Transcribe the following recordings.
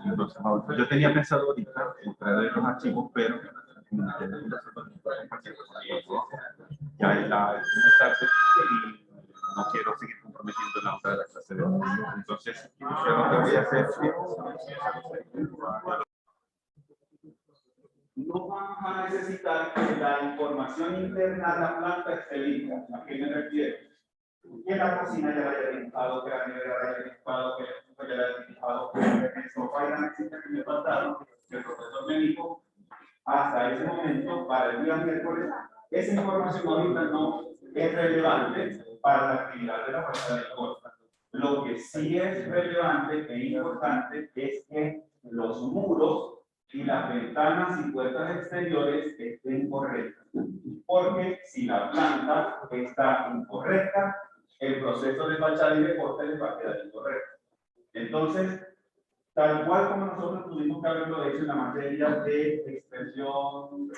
Entonces, yo tenía pensado ahorita traer los archivos, pero ya es la tarde y no quiero seguir comprometiendo la otra de la clase de hoy. Entonces, yo lo que voy a hacer es no vamos a necesitar que la información interna de la planta esté lista. ¿A qué me refiero? Que la cocina ya la haya dibujado, que la nevera la haya dibujado, que el estufa ya la haya dibujado, que el sofá y la mesita que me faltaron, que el profesor me dijo, hasta ese momento, para el día miércoles, esa información ahorita no es relevante para la actividad de la fachada del corte. Lo que sí es relevante e importante es que los muros y las ventanas y puertas exteriores estén correctas. Porque si la planta está incorrecta, el proceso de fachada y de corte les va a quedar incorrecto. Entonces, tal cual como nosotros tuvimos que haberlo hecho en la materia de expresión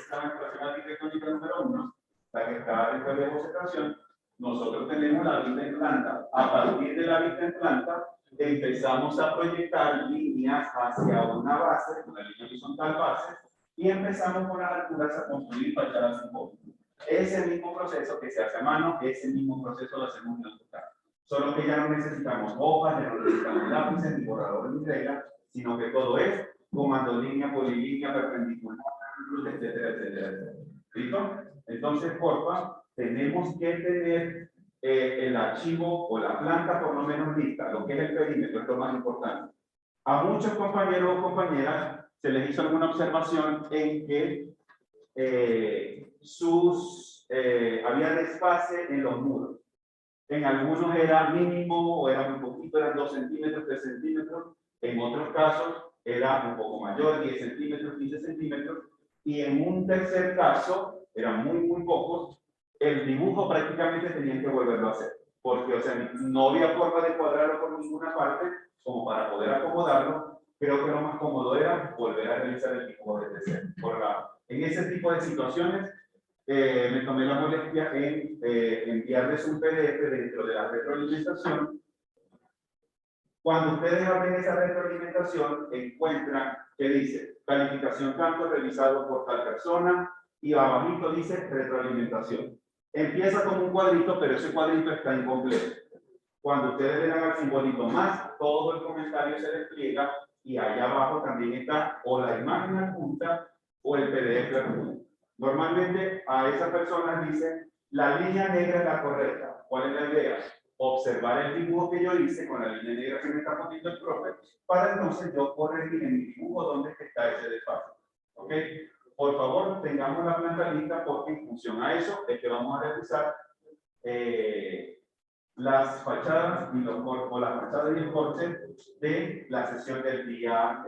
arquitectónica número 1, la que está después de bocetración, nosotros tenemos la vista en planta. A partir de la vista en planta, empezamos a proyectar líneas hacia una base, una línea horizontal base, y empezamos con las alturas a construir fachadas en poco. Ese mismo proceso que se hace a mano, ese mismo proceso lo hacemos en AutoCAD. Solo que ya no necesitamos hojas, ya no necesitamos lápices, ni borradores, ni reglas, sino que todo es comando línea, polilínea, perpendicular, etcétera, etcétera, etcétera. ¿Listo? Entonces, porfa, tenemos que tener el archivo o la planta por lo menos lista, lo que es el perímetro, es lo más importante. A muchos compañeros o compañeras se les hizo alguna observación en que había desfase en los muros. En algunos era mínimo o era muy poquito, eran 2 centímetros, 3 centímetros. En otros casos era un poco mayor, 10 centímetros, 15 centímetros. Y en un tercer caso, eran muy pocos, el dibujo prácticamente tenían que volverlo a hacer. Porque, o sea, no había forma de cuadrarlo por ninguna parte, como para poder acomodarlo. Creo que lo más cómodo era volver a realizar el dibujo desde cero. En ese tipo de situaciones, me tomé la molestia en enviarles un PDF dentro de la retroalimentación. Cuando ustedes abren esa retroalimentación, encuentran que dice calificación tanto revisado por tal persona y abajito dice retroalimentación. Empieza como un cuadrito, pero ese cuadrito está incompleto. Cuando ustedes le dan al simbolito más, todo el comentario se despliega y allá abajo también está o la imagen adjunta o el PDF adjunto. Normalmente a esa persona dice la línea negra es la correcta. ¿Cuál es la idea? Observar el dibujo que yo hice con la línea negra que me está poniendo el profe para entonces yo corregir en mi dibujo dónde está ese desfase. ¿Ok? Por favor, tengamos la planta lista porque en función a eso es que vamos a realizar las fachadas y la fachada y el corte de la sesión del día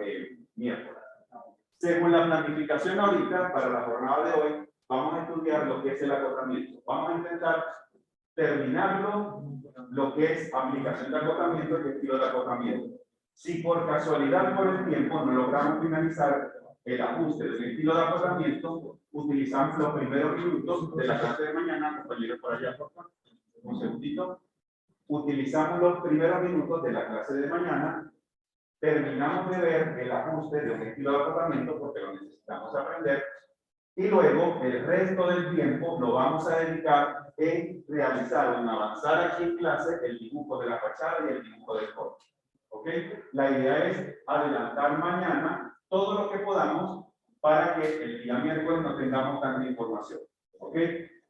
miércoles. Según la planificación ahorita, para la jornada de hoy, vamos a estudiar lo que es el acotamiento. Vamos a intentar terminarlo, lo que es aplicación de acotamiento y estilo de acotamiento. Si por casualidad, por el tiempo, no logramos finalizar el ajuste del estilo de acotamiento, utilizamos los primeros minutos de la clase de mañana, compañeros por allá, por favor, un segundito. Utilizamos los primeros minutos de la clase de mañana. Terminamos de ver el ajuste de un estilo de acotamiento porque lo necesitamos aprender y luego el resto del tiempo lo vamos a dedicar en realizar o en avanzar aquí en clase el dibujo de la fachada y el dibujo del corte. ¿Ok? La idea es adelantar mañana todo lo que podamos para que el día miércoles no tengamos tanta información. ¿Ok?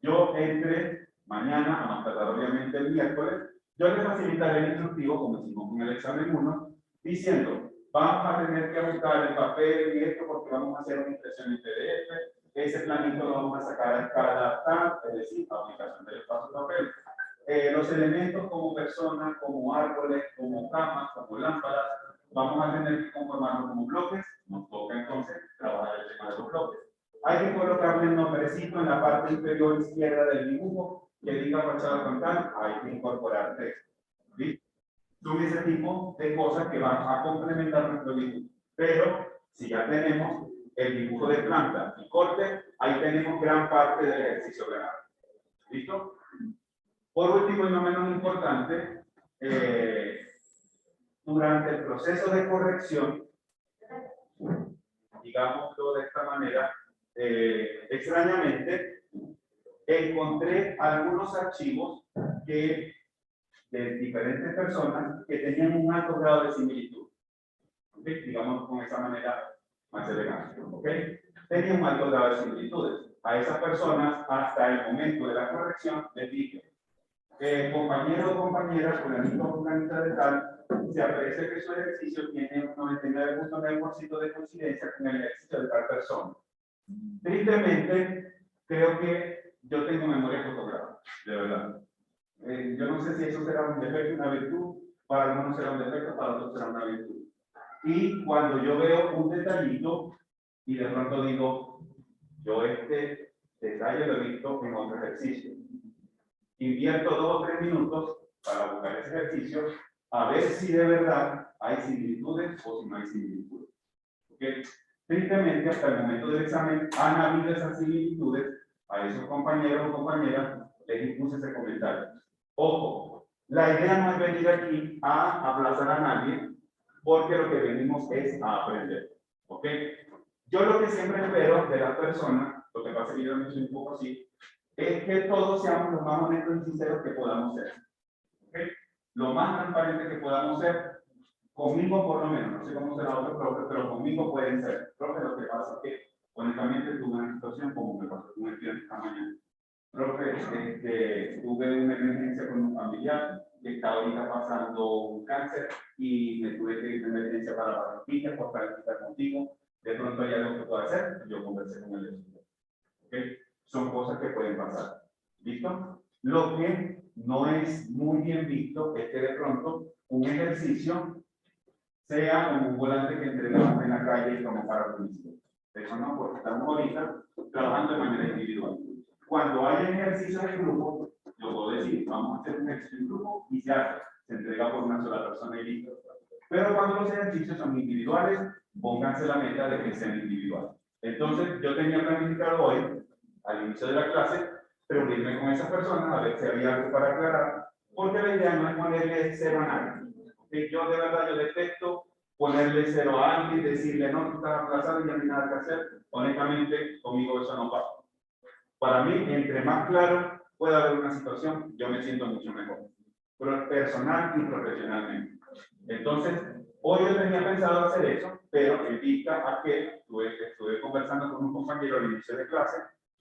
Yo entre mañana, a más tardar obviamente el miércoles, yo les facilitaré el instructivo como hicimos con el examen 1, diciendo, vamos a tener que buscar el papel y esto porque vamos a hacer una impresión en PDF, ese planito lo vamos a sacar a escala TAM, es decir, aplicación del espacio de papel. Los elementos como personas, como árboles, como camas, como lámparas, vamos a tener que conformarlos como bloques, nos toca entonces trabajar el tema de los bloques. Hay que colocarle el nombrecito en la parte inferior izquierda del dibujo, que diga fachada frontal, hay que incorporar texto. ¿Listo? Son ese tipo de cosas que van a complementar nuestro dibujo. Pero si ya tenemos el dibujo de planta y corte, ahí tenemos gran parte del ejercicio plenario. ¿Listo? Por último y no menos importante, durante el proceso de corrección, digámoslo de esta manera, extrañamente, encontré algunos archivos de diferentes personas que tenían un alto grado de similitud. ¿Okay? Digamos con esa manera más elegante. ¿Okay? Tenía un alto grado de similitudes. A esas personas, hasta el momento de la corrección, les dije, compañero o compañera, fulanito o fulanita de tal, se aprecia que su ejercicio tiene un 99.9% de coincidencia con el ejercicio de tal persona. Tristemente, creo que yo tengo memoria fotográfica, de verdad. Yo no sé si eso será un defecto, una virtud, para algunos será un defecto, para otros será una virtud. Y cuando yo veo un detallito y de pronto digo, yo este detalle lo he visto en otro ejercicio. Invierto 2 o 3 minutos para buscar ese ejercicio, a ver si de verdad hay similitudes o si no hay similitudes. ¿Okay? Tristemente, hasta el momento del examen, han habido esas similitudes. A esos compañeros o compañeras les impuse ese comentario. Ojo, la idea no es venir aquí a aplazar a nadie, porque lo que venimos es a aprender. ¿Ok? Yo lo que siempre espero de las personas, lo que pasa es que yo me soy un poco así, es que todos seamos lo más honestos y sinceros que podamos ser. ¿Okay? Lo más transparente que podamos ser, conmigo por lo menos, no sé cómo será otro profe, pero conmigo pueden ser. Profe, lo que pasa es que, honestamente, tuve una situación como me pasó con el estudiante esta mañana. Profe, tuve una emergencia con un familiar que está ahorita pasando un cáncer y me tuve que ir de emergencia para Barranquilla por estar contigo. De pronto hay algo que pueda hacer, yo conversé con el estudiante. ¿Okay? Son cosas que pueden pasar. ¿Listo? Lo que no es muy bien visto es que de pronto un ejercicio sea como un volante que entregamos en la calle como para publicidad. Eso no, porque estamos ahorita trabajando de manera individual. Cuando hay ejercicios en grupo, yo puedo decir, vamos a hacer un ejercicio en grupo y se hace. Se entrega por una sola persona y listo. Pero cuando los ejercicios son individuales, pónganse la meta de que sean individuales. Entonces, yo tenía planificado hoy, al inicio de la clase, reunirme con esas personas a ver si había algo para aclarar, porque la idea no es ponerle cero a nadie. ¿Okay? Yo de verdad, yo detesto ponerle cero a alguien y decirle, no, tú estás aplazado y ya no hay nada que hacer. Honestamente, conmigo eso no pasa. Para mí, entre más claro pueda haber una situación, yo me siento mucho mejor, personal y profesionalmente. Entonces, hoy yo tenía pensado hacer eso, pero en vista a que estuve conversando con un compañero al inicio de clase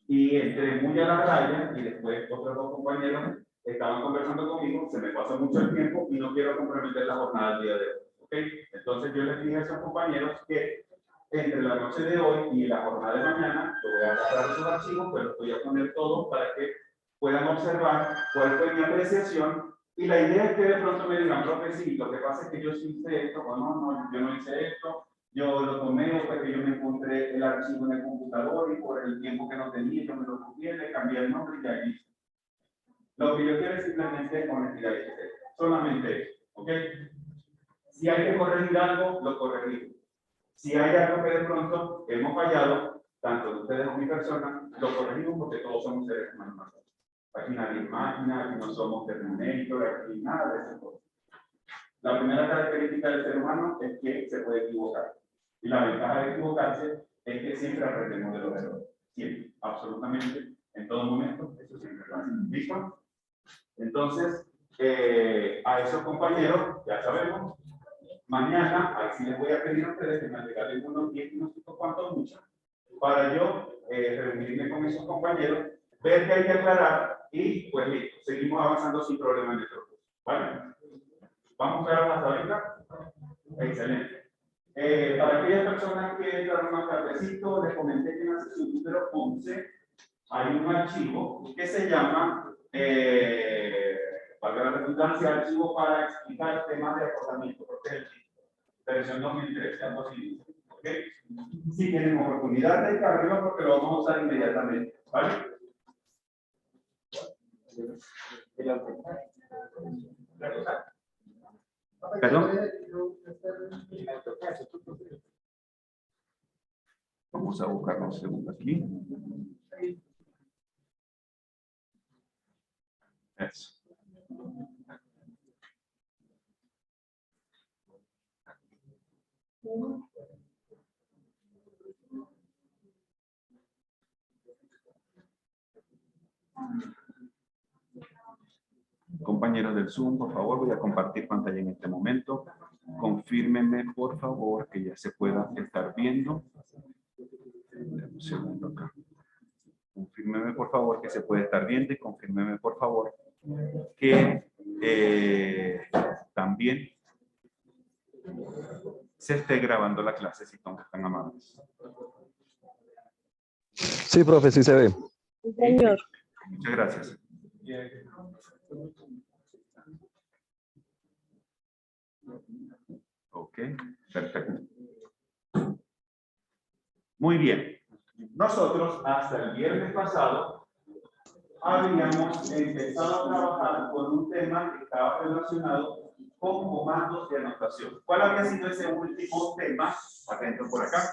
y entré muy a la raya y después otros 2 compañeros estaban conversando conmigo, se me pasó mucho el tiempo y no quiero comprometer la jornada del día de hoy. ¿Okay? Entonces yo les dije a esos compañeros que entre la noche de hoy y la jornada de mañana, yo voy a agarrar esos archivos, pues los voy a poner todos para que puedan observar cuál fue mi apreciación. Y la idea es que de pronto me digan, profe, sí, lo que pasa es que yo sí hice esto, o no, yo no hice esto, yo lo tomé, o fue que yo me encontré el archivo en el computador y por el tiempo que no tenía, yo me lo copié, le cambié el nombre y ya hice. Lo que yo quiero es simplemente honestidad y sinceridad. Solamente eso, ¿ok? Si hay que corregir algo, lo corregimos. Si hay algo que de pronto hemos fallado, tanto de ustedes como mi persona, lo corregimos porque todos somos seres humanos. Aquí nadie es máquina, aquí no somos Terminator, aquí nada de eso. La primera característica del ser humano es que se puede equivocar. Y la ventaja de equivocarse es que siempre aprendemos de los errores. Siempre, absolutamente, en todo momento, eso siempre lo hace. ¿Listo? Entonces, a esos compañeros, ya sabemos, mañana, ahí sí les voy a pedir a ustedes que me regalen unos 10 minutos, cuanto mucho, para yo reunirme con esos compañeros, ver qué hay que aclarar y pues listo, seguimos avanzando sin problema en nuestro curso. ¿Vale? ¿Vamos a ver hasta ahorita? Excelente. Para aquellas personas que entraron más tardecito, les comenté que en la sesión número 11 hay un archivo que se llama, valga la redundancia, archivo para explicar temas de acotamiento, porque es el versión 2013, algo así. ¿Okay? Si tienen oportunidad de descargarlo porque lo vamos a usar inmediatamente. ¿Vale? ¿Perdón? Vamos a buscar un segundo aquí. Eso. Compañeros del Zoom, por favor, voy a compartir pantalla en este momento. Confírmenme, por favor, que ya se pueda estar viendo. Un segundo acá. Confírmenme, por favor, que se puede estar viendo y confírmenme, por favor, que también se esté grabando la clase, si son tan amables. Sí, profe, sí se ve. Señor. Muchas gracias. Ok, perfecto. Muy bien. Nosotros hasta el viernes pasado habíamos empezado a trabajar con un tema que estaba relacionado con comandos de anotación. ¿Cuál había sido ese último tema? Atento por acá.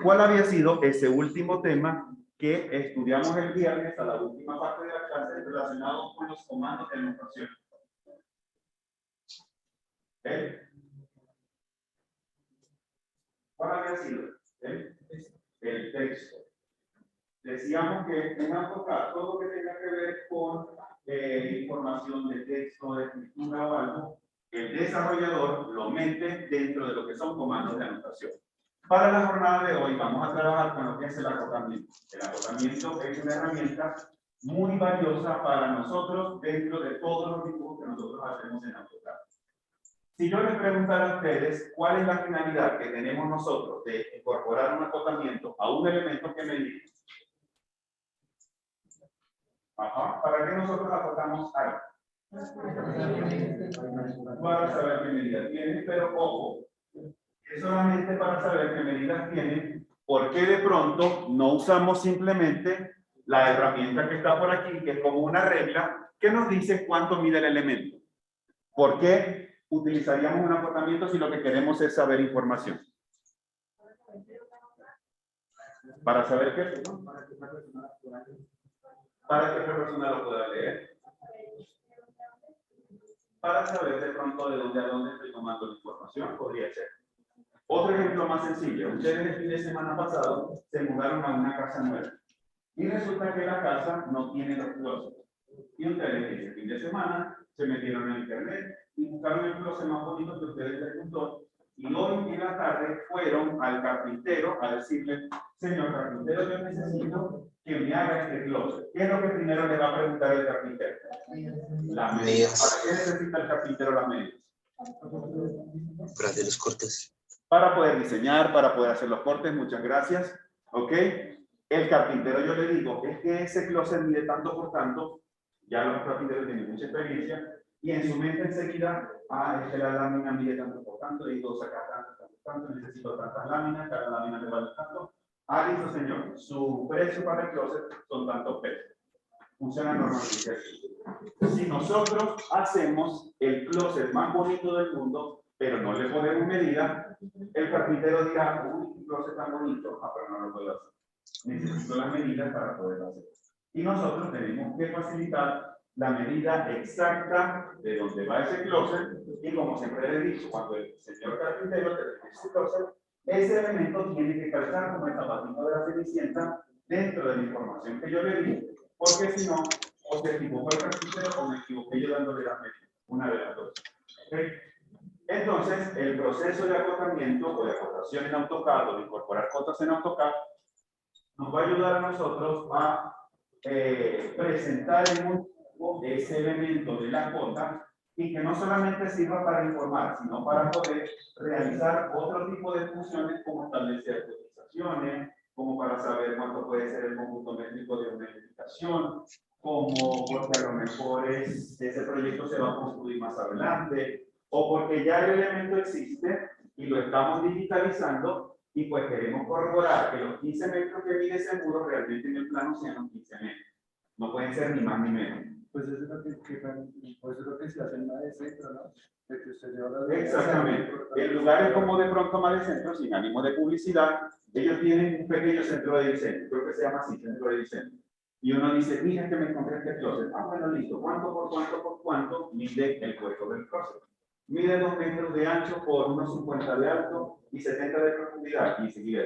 ¿Cuál había sido ese último tema que estudiamos el viernes a la última parte de la clase relacionado con los comandos de anotación? ¿Cuál había sido? El texto. Decíamos que en AutoCAD todo lo que tenga que ver con información de texto, de escritura o algo, el desarrollador lo mete dentro de lo que son comandos de anotación. Para la jornada de hoy vamos a trabajar con lo que es el acotamiento. El acotamiento es una herramienta muy valiosa para nosotros dentro de todos los dibujos que nosotros hacemos en AutoCAD. Si yo les preguntara a ustedes cuál es la finalidad que tenemos nosotros de incorporar un acotamiento a un elemento que medimos. ¿Para qué nosotros acotamos algo? Para saber qué medida tiene, pero ojo, es solamente para saber qué medidas tiene, porque de pronto no usamos simplemente la herramienta que está por aquí, que es como una regla que nos dice cuánto mide el elemento. ¿Por qué utilizaríamos un acotamiento si lo que queremos es saber información? ¿Para saber qué? Para que otra persona lo pueda leer. Para saber de pronto de dónde a dónde estoy tomando la información, podría ser. Otro ejemplo más sencillo. Ustedes el fin de semana pasado se mudaron a una casa nueva. Y resulta que la casa no tiene los closets. Y ustedes ese fin de semana se metieron en internet y buscaron el closet más bonito que ustedes les gustó. Y hoy en la tarde fueron al carpintero a decirle: señor carpintero, yo necesito que me haga este closet. ¿Qué es lo que primero le va a preguntar el carpintero? La medida. ¿Para qué necesita el carpintero las medidas? Para hacer los cortes. Para poder diseñar, para poder hacer los cortes. Muchas gracias. ¿Ok? El carpintero, yo le digo, es que ese closet mide tanto por tanto. Ya los carpinteros tienen mucha experiencia. Y en su mente enseguida, es que la lámina mide tanto por tanto, y todo sacar tanto, necesito tantas láminas, cada lámina me vale tanto. Listo, señor. Su precio para el closet son tantos pesos. Funciona normalmente así. Si nosotros hacemos el closet más bonito del mundo, pero no le ponemos medida, el carpintero dirá: uy, un closet tan bonito, pero no lo puedo hacer. Necesito las medidas para poder hacer. Y nosotros tenemos que facilitar la medida exacta de dónde va ese closet. Y como siempre le he dicho, cuando el señor carpintero termine su closet, ese elemento tiene que calzar como el zapatito de la Cenicienta dentro de la información que yo le di, porque si no, o se equivocó el carpintero o me equivoqué yo dándole las medidas, una de las dos. ¿Okay? Entonces, el proceso de acotamiento o de acotación en AutoCAD o de incorporar cotas en AutoCAD nos va a ayudar a nosotros a presentar en un dibujo ese elemento de la cota, y que no solamente sirva para informar, sino para poder realizar otro tipo de funciones, como establecer cotizaciones, como para saber cuánto puede ser el cómputo métrico de una edificación, como porque a lo mejor ese proyecto se va a construir más adelante, o porque ya el elemento existe y lo estamos digitalizando, y pues queremos corroborar que los 15 metros que mide ese muro realmente en el plano sean los 15 metros. No pueden ser ni más ni menos. Pues eso es lo que se hace en la de centro, ¿no? De que usted lleva las Exactamente. En lugares como de pronto más de centro, sin ánimo de publicidad, ellos tienen un pequeño centro de diseño, creo que se llama así, centro de diseño. Y uno dice: mira que me encontré este closet. Bueno, listo. ¿Cuánto por cuánto mide el cuerpo del closet? mide 2 metros de ancho por unos 50 de alto y 70 de profundidad. Y seguida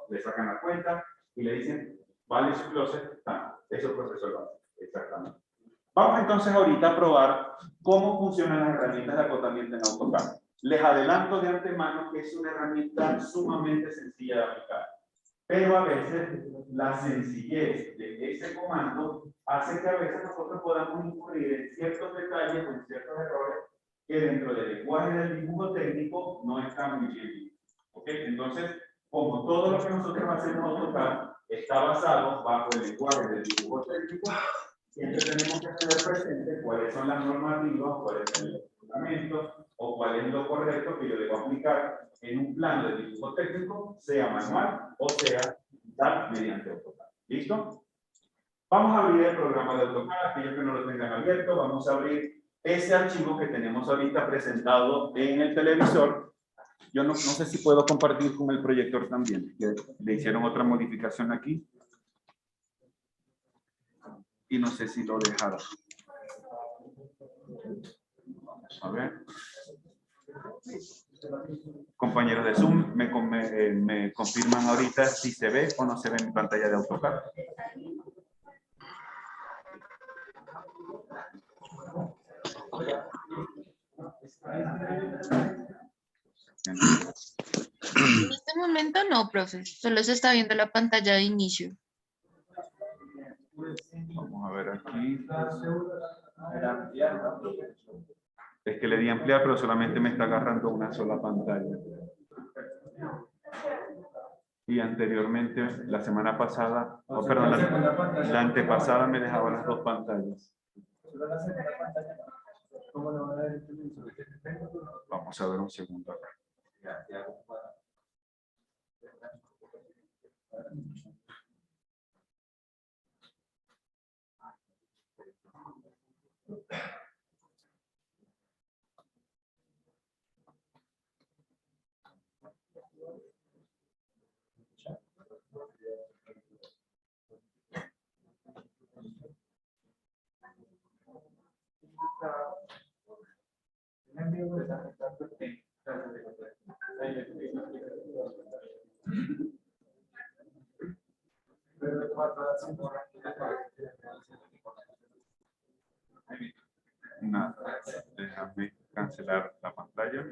le sacan la cuenta y le dicen, vale su closet, eso es profesor básico, exactamente. Vamos entonces ahorita a probar cómo funcionan las herramientas de acotamiento en AutoCAD. Les adelanto de antemano que es una herramienta sumamente sencilla de aplicar. Pero a veces la sencillez de ese comando hace que a veces nosotros podamos incurrir en ciertos detalles o en ciertos errores que dentro del lenguaje del dibujo técnico no están muy bien vistos. ¿Okay? Entonces, como todo lo que nosotros hacemos en AutoCAD está basado bajo el lenguaje del dibujo técnico, siempre tenemos que tener presente cuáles son las normativas, cuáles son los fundamentos o cuál es lo correcto que yo debo aplicar en un plano de dibujo técnico, sea manual o sea digital mediante AutoCAD. ¿Listo? Vamos a abrir el programa de AutoCAD, aquellos que no lo tengan abierto, vamos a abrir ese archivo que tenemos ahorita presentado en el televisor. Yo no sé si puedo compartir con el proyector también, que le hicieron otra modificación aquí. Y no sé si lo dejaron. Vamos a ver. Compañeros de Zoom, me confirman ahorita si se ve o no se ve en mi pantalla de AutoCAD. En este momento no, profe. Solo se está viendo la pantalla de inicio. Vamos a ver aquí. Es que le di ampliar, pero solamente me está agarrando una sola pantalla. Y anteriormente, la semana pasada, perdón, la antepasada me dejaba las dos pantallas. Vamos a ver un segundo acá. Nada, déjame cancelar la pantalla.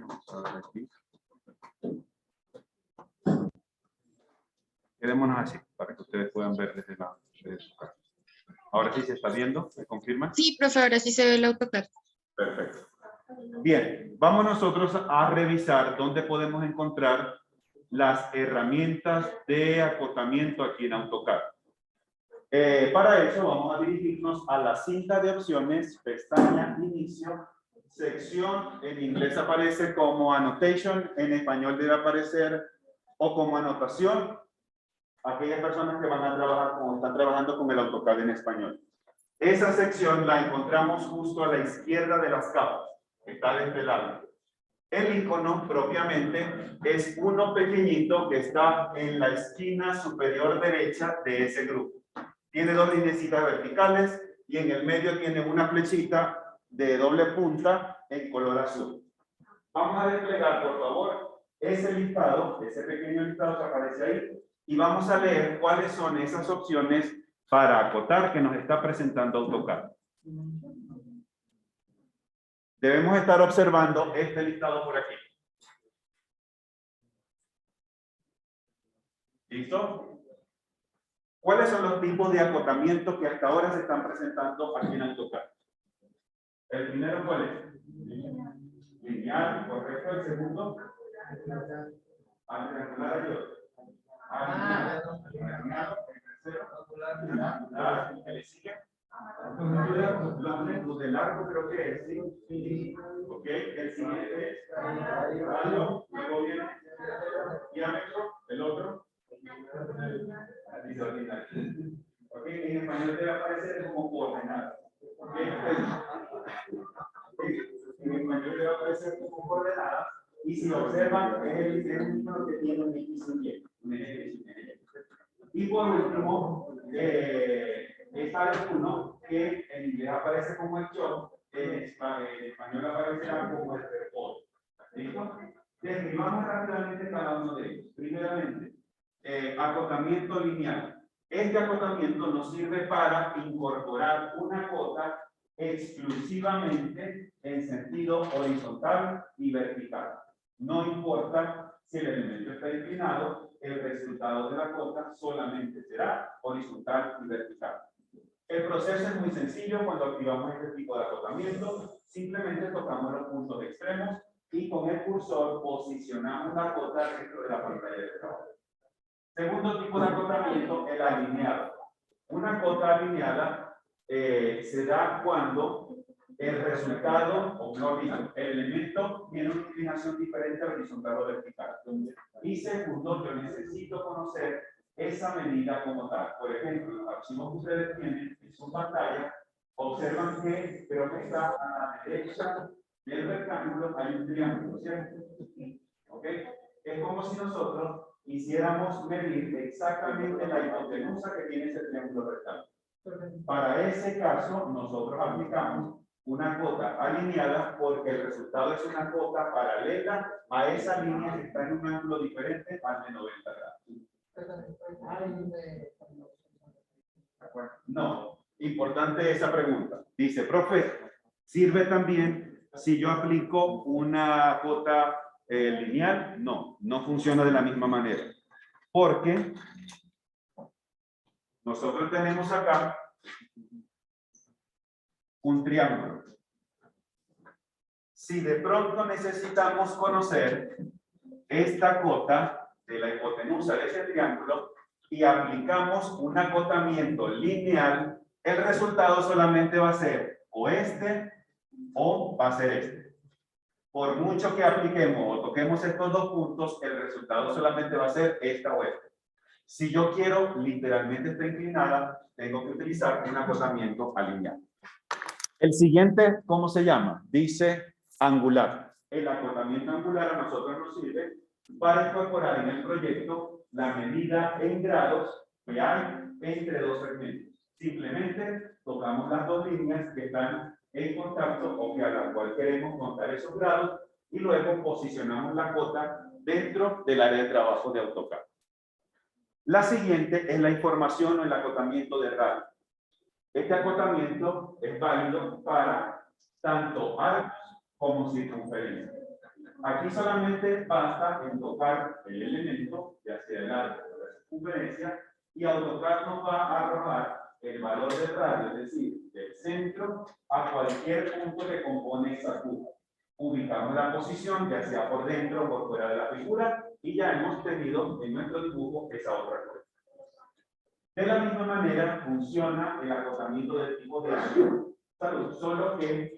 Vamos a ver aquí. Quedémonos así, para que ustedes puedan ver desde su casa. Ahora sí se está viendo, ¿me confirma? Sí, profe, ahora sí se ve el AutoCAD. Perfecto. Bien, vamos nosotros a revisar dónde podemos encontrar las herramientas de acotamiento aquí en AutoCAD. Para eso vamos a dirigirnos a la cinta de opciones, pestaña Inicio, sección, en inglés aparece como Annotation, en español debe aparecer o como anotación, aquellas personas que van a trabajar están trabajando con el AutoCAD en español. Esa sección la encontramos justo a la izquierda de las capas, está de este lado. El icono propiamente es uno pequeñito que está en la esquina superior derecha de ese grupo. Tiene dos linecitas verticales y en el medio tiene una flechita de doble punta en color azul. Vamos a desplegar, por favor, ese listado, ese pequeño listado que aparece ahí, y vamos a leer cuáles son esas opciones para acotar que nos está presentando AutoCAD. Debemos estar observando este listado por aquí. ¿Listo? ¿Cuáles son los tipos de acotamiento que hasta ahora se están presentando aquí en AutoCAD? El primero, ¿cuál es? Lineal, correcto. El segundo, al triangular y otro. Alineado. El tercero, angular. ¿Qué le sigue? Longitud del arco, creo que es, ¿sí? Ok, el siguiente es radio, luego viene diámetro, el otro. Ok, en español debe aparecer como coordenada. Ok, en español debe aparecer como coordenadas si observan, es el ejemplo que tiene un X y un Y. Un eje y un eje. Y por último, esta de 1, que en inglés aparece como el short, en español aparecerá como el report. ¿Listo? Describamos rápidamente cada uno de ellos. Primeramente, acotamiento lineal. Este acotamiento nos sirve para incorporar una cota exclusivamente en sentido horizontal y vertical. No importa si el elemento está inclinado, el resultado de la cota solamente será horizontal y vertical. El proceso es muy sencillo. Cuando activamos este tipo de acotamiento, simplemente tocamos los puntos extremos y con el cursor posicionamos la cota dentro de la pantalla de trabajo. Segundo tipo de acotamiento, el alineado. Una cota alineada se da cuando el resultado, o mejor dicho, el elemento tiene una inclinación diferente a horizontal o vertical. Y segundo, yo necesito conocer esa medida como tal. Por ejemplo, los archivos que ustedes tienen en su pantalla, observan que creo que está a la derecha del rectángulo hay un triángulo, ¿cierto? ¿Ok? Es como si nosotros quisiéramos medir exactamente la hipotenusa que tiene ese triángulo rectángulo. Para ese caso, nosotros aplicamos una cota alineada porque el resultado es una cota paralela a esa línea que está en un ángulo diferente al de 90 grados. No, importante esa pregunta. Dice, profe, ¿sirve también si yo aplico una cota lineal? No, no funciona de la misma manera. Porque nosotros tenemos acá un triángulo. Si de pronto necesitamos conocer esta cota de la hipotenusa de ese triángulo y aplicamos un acotamiento lineal, el resultado solamente va a ser o este o va a ser este. Por mucho que apliquemos o toquemos estos dos puntos, el resultado solamente va a ser esta o esta. Si yo quiero literalmente esta inclinada, tengo que utilizar un acotamiento alineado. El siguiente, ¿cómo se llama? Dice angular. El acotamiento angular a nosotros nos sirve para incorporar en el proyecto la medida en grados que hay entre dos segmentos. Simplemente tocamos las dos líneas que están en contacto o que a la cual queremos contar esos grados y luego posicionamos la cota dentro del área de trabajo de AutoCAD. La siguiente es la información o el acotamiento de radio. Este acotamiento es válido para tanto arcos como circunferencia. Aquí solamente basta en tocar el elemento, ya sea el arco o la circunferencia, y AutoCAD nos va a arrojar el valor de radio, es decir, del centro a cualquier punto que compone esa curva. Ubicamos la posición, ya sea por dentro o por fuera de la figura, y ya hemos tenido en nuestro dibujo esa otra curva. De la misma manera funciona el acotamiento del tipo de ángulo, solo que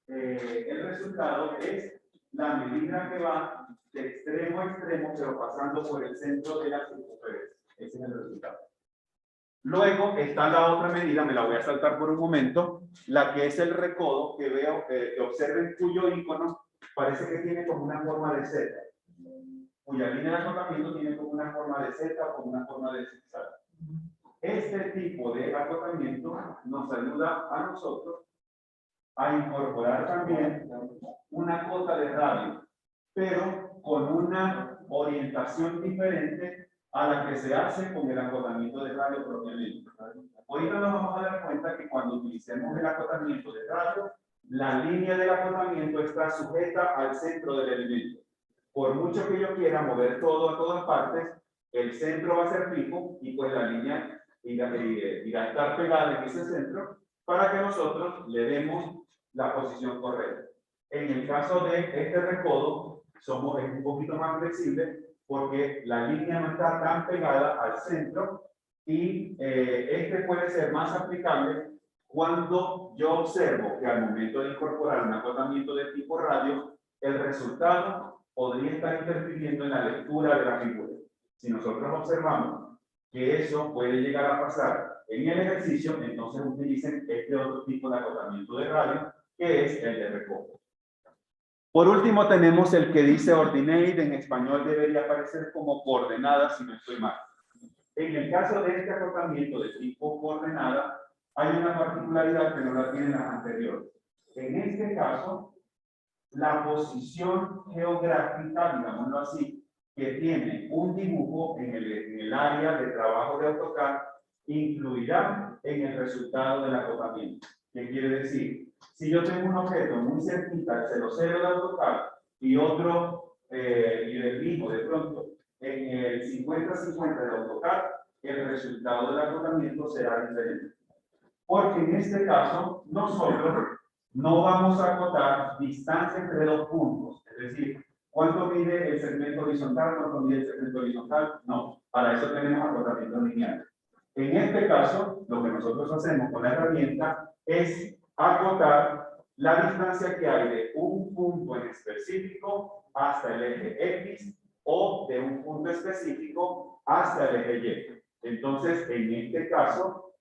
el resultado es la medida que va de extremo a extremo, pero pasando por el centro de la circunferencia. Ese es el resultado. Luego está la otra medida, me la voy a saltar por un momento, la que es el recodo, que veo, que observen cuyo icono parece que tiene como una forma de Z, cuya línea de acotamiento tiene como una forma de Z o como una forma de zigzag. Este tipo de acotamiento nos ayuda a nosotros a incorporar también una cota de radio, pero con una orientación diferente a la que se hace con el acotamiento de radio propiamente. Ahorita nos vamos a dar cuenta que cuando utilicemos el acotamiento de radio, la línea del acotamiento está sujeta al centro del elemento. Por mucho que yo quiera mover todo a todas partes, el centro va a ser fijo y pues la línea irá a estar pegada en ese centro para que nosotros le demos la posición correcta. En el caso de este recodo, es un poquito más flexible porque la línea no está tan pegada al centro y este puede ser más aplicable cuando yo observo que al momento de incorporar un acotamiento de tipo radio, el resultado podría estar interfiriendo en la lectura de la figura. Si nosotros observamos que eso puede llegar a pasar en el ejercicio, entonces utilicen este otro tipo de acotamiento de radio, que es el de recodo. Por último tenemos el que dice ordinate, en español debería aparecer como coordenada si no estoy mal. En el caso de este acotamiento de tipo coordenada, hay una particularidad que no la tienen las anteriores. En este caso, la posición geográfica, digámoslo así, que tiene un dibujo en el área de trabajo de AutoCAD, influirá en el resultado del acotamiento. ¿Qué quiere decir? Si yo tengo un objeto muy cerquita al 00 de AutoCAD y otro, y del mismo de pronto, en el 50-50 de AutoCAD, el resultado del acotamiento será diferente. Porque en este caso, nosotros no vamos a acotar distancia entre dos puntos. Es decir, ¿cuánto mide el segmento horizontal? ¿Cuánto mide el segmento horizontal? No, para eso tenemos acotamiento lineal. En este caso, lo que nosotros hacemos con la herramienta es acotar la distancia que hay de un punto en específico hasta el eje X o de un punto específico hasta el eje Y. Entonces, en este caso,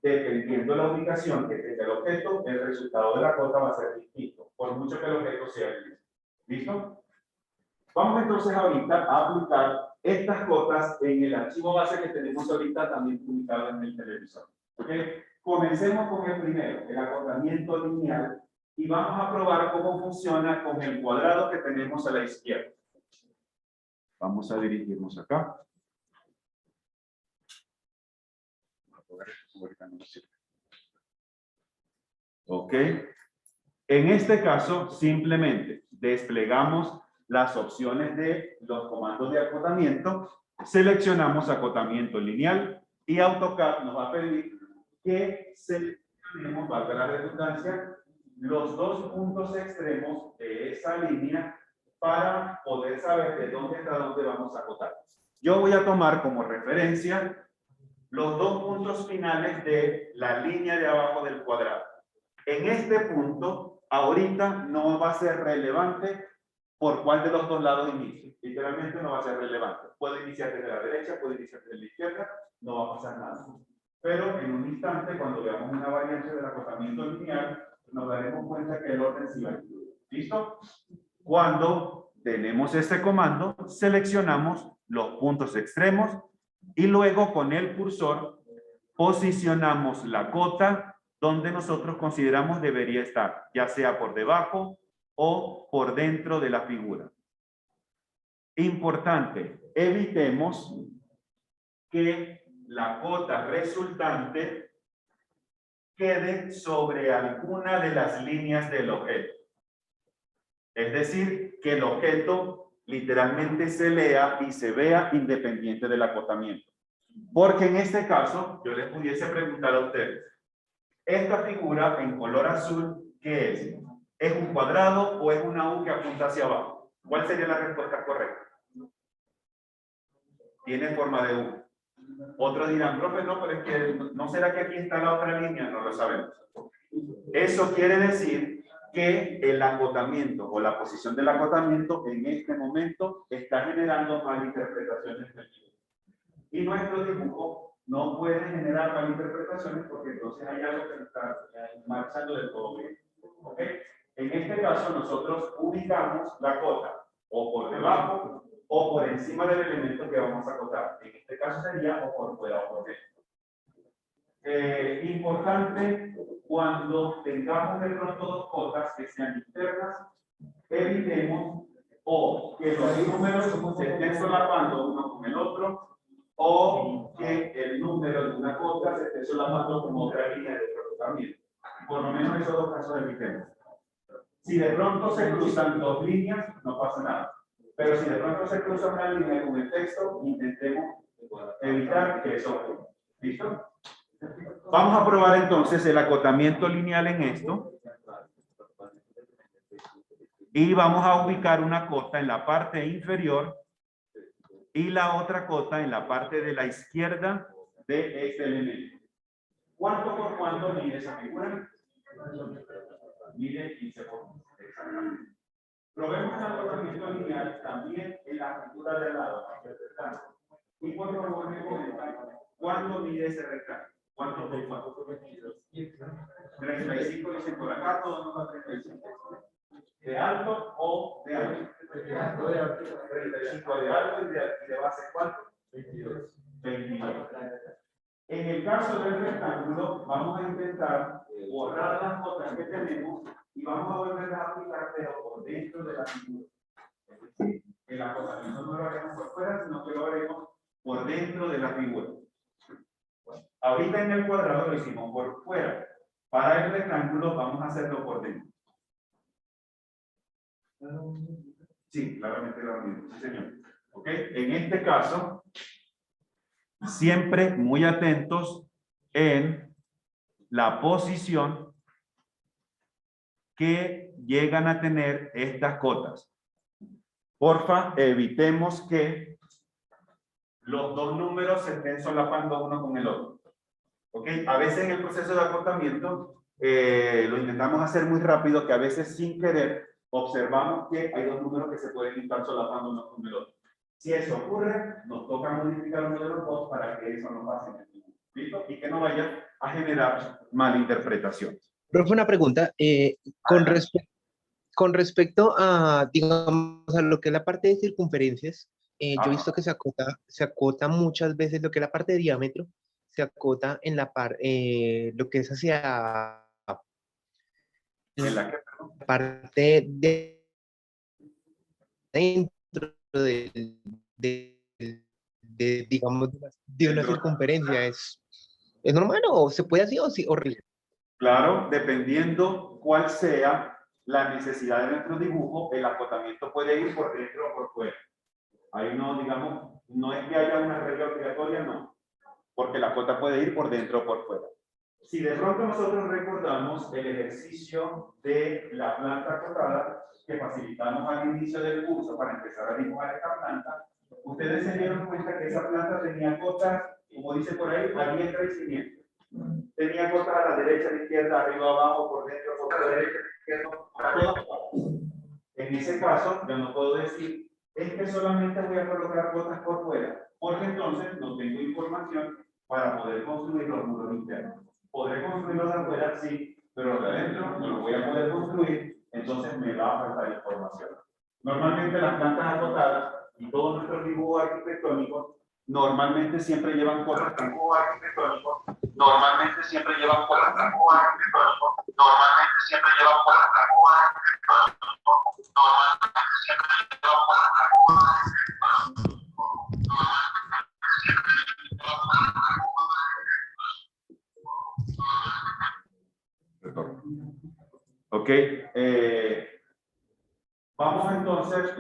dependiendo de la ubicación que tenga el objeto, el resultado de la cota va a ser distinto, por mucho que el objeto sea el mismo. ¿Listo? Vamos entonces ahorita a aplicar estas cotas en el archivo base que tenemos ahorita también publicado en el televisor. ¿Okay? Comencemos con el primero, el acotamiento lineal, y vamos a probar cómo funciona con el cuadrado que tenemos a la izquierda. Vamos a dirigirnos acá. Ok. En este caso, simplemente desplegamos las opciones de los comandos de acotamiento, seleccionamos acotamiento lineal y AutoCAD nos va a pedir que seleccionemos, valga la redundancia, los dos puntos extremos de esa línea para poder saber de dónde hasta dónde vamos a acotar. Yo voy a tomar como referencia los dos puntos finales de la línea de abajo del cuadrado. En este punto, ahorita no va a ser relevante por cuál de los dos lados inicie. Literalmente no va a ser relevante. Puede iniciar desde la derecha, puede iniciar desde la izquierda, no va a pasar nada. Pero en un instante, cuando veamos una variante del acotamiento lineal, nos daremos cuenta que el orden sí va a incluir. ¿Listo? Cuando tenemos este comando, seleccionamos los puntos extremos y luego con el cursor posicionamos la cota donde nosotros consideramos debería estar, ya sea por debajo o por dentro de la figura. Importante, evitemos que la cota resultante quede sobre alguna de las líneas del objeto. Es decir, que el objeto literalmente se lea y se vea independiente del acotamiento. Porque en este caso, yo les pudiese preguntar a ustedes, esta figura en color azul, ¿qué es? ¿Es un cuadrado o es una U que apunta hacia abajo? ¿Cuál sería la respuesta correcta? Tiene forma de U. Otros dirán, profe, no, pero es que no será que aquí está la otra línea, no lo sabemos. Eso quiere decir que el acotamiento o la posición del acotamiento en este momento está generando malinterpretaciones del dibujo. Y nuestro dibujo no puede generar malinterpretaciones porque entonces hay algo que está marchando del todo bien. ¿Ok? En este caso nosotros ubicamos la cota o por debajo o por encima del elemento que vamos a acotar. En este caso sería o por fuera o por dentro. Importante, cuando tengamos de pronto dos cotas que sean internas, evitemos o que los números se estén solapando uno con el otro o que el número de una cota se esté solapando con otra línea de otro también. Por lo menos esos dos casos evitemos. Si de pronto se cruzan dos líneas, no pasa nada. Pero si de pronto se cruza una línea con el texto, intentemos evitar que eso ocurra. ¿Listo? Vamos a probar entonces el acotamiento lineal en esto. Y vamos a ubicar una cota en la parte inferior y la otra cota en la parte de la izquierda de este elemento. ¿Cuánto por cuánto mide esa figura? Mide 15 por 15. Exactamente. Probemos el acotamiento lineal también en la figura de al lado. Y por favor me comentan cuánto mide ese rectángulo. ¿Cuánto por cuánto? 35 dicen por acá, todos nos da 35. ¿De alto o de ancho? 35 de alto y de base ¿cuánto? 22. En el caso del rectángulo, vamos a intentar borrar las cotas que tenemos y vamos a volver a aplicar, pero por dentro de la figura. Es decir, el acotamiento no lo haremos por fuera, sino que lo haremos por dentro de la figura. Ahorita en el cuadrado lo hicimos por fuera. Para el rectángulo vamos a hacerlo por dentro. Sí, claramente lo mismo. Sí, señor. ¿Ok? En este caso, siempre muy atentos en la posición que llegan a tener estas cotas. Porfa, evitemos que los dos números se estén solapando uno con el otro. ¿Ok? A veces en el proceso de acotamiento lo intentamos hacer muy rápido, que a veces sin querer observamos que hay dos números que se pueden estar solapando uno con el otro. Si eso ocurre, nos toca modificar uno de los dos para que eso no pase en el tiempo. ¿Listo? Y que no vaya a generar malinterpretaciones. Profe, una pregunta. Con respecto a, digamos, a lo que es la parte de circunferencias, yo he visto que se acota muchas veces lo que es la parte de diámetro, se acota en la lo que es hacia ¿En la qué? parte de dentro digamos, de una circunferencia. ¿Es normal o se puede así o sí horrible? Claro, dependiendo cuál sea la necesidad de nuestro dibujo, el acotamiento puede ir por dentro o por fuera. Ahí no, digamos, no es que haya una regla obligatoria, no. Porque la cota puede ir por dentro o por fuera. Si de pronto nosotros recordamos el ejercicio de la planta acotada que facilitamos al inicio del curso para empezar a dibujar esta planta, ustedes se dieron cuenta que esa planta tenía cotas, como dice por ahí, a diestra y siniestra. Tenía cotas a la derecha, a la izquierda, arriba, abajo, por dentro, por la derecha, izquierda, a todas partes. En ese caso, yo no puedo decir, es que solamente voy a colocar cotas por fuera, porque entonces no tengo información para poder construir los muros internos. Podré construirlos de afuera, sí, pero los de adentro no los voy a poder construir, entonces me va a faltar información. Normalmente las plantas acotadas y todos nuestros dibujos arquitectónicos normalmente siempre llevan cotas normalmente siempre llevan cotas Ok, vamos entonces,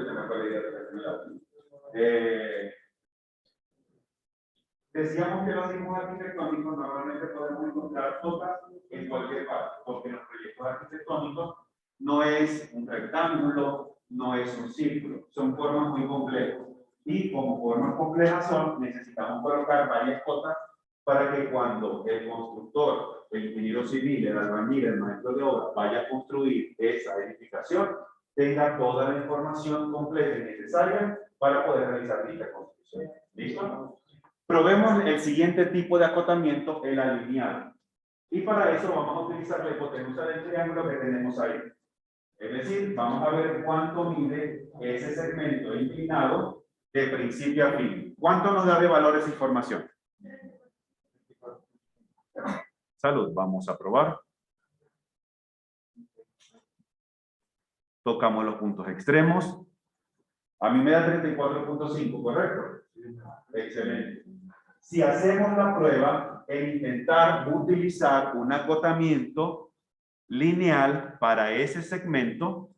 decíamos que los dibujos arquitectónicos normalmente podemos encontrar cotas en cualquier parte, porque los proyectos arquitectónicos no es un rectángulo, no es un círculo, son formas muy complejas. Y como formas complejas son, necesitamos colocar varias cotas para que cuando el constructor, el ingeniero civil, el albañil, el maestro de obra vaya a construir esa edificación, tenga toda la información completa y necesaria para poder realizar dicha construcción. ¿Listo? Probemos el siguiente tipo de acotamiento, el alineado. Y para eso vamos a utilizar la hipotenusa del triángulo que tenemos ahí. Es decir, vamos a ver cuánto mide ese segmento inclinado de principio a fin. ¿Cuánto nos da de valor esa información? Salud, vamos a probar. Tocamos los puntos extremos. A mí me da 34.5, ¿correcto? Excelente. Si hacemos la prueba en intentar utilizar un acotamiento lineal para ese segmento,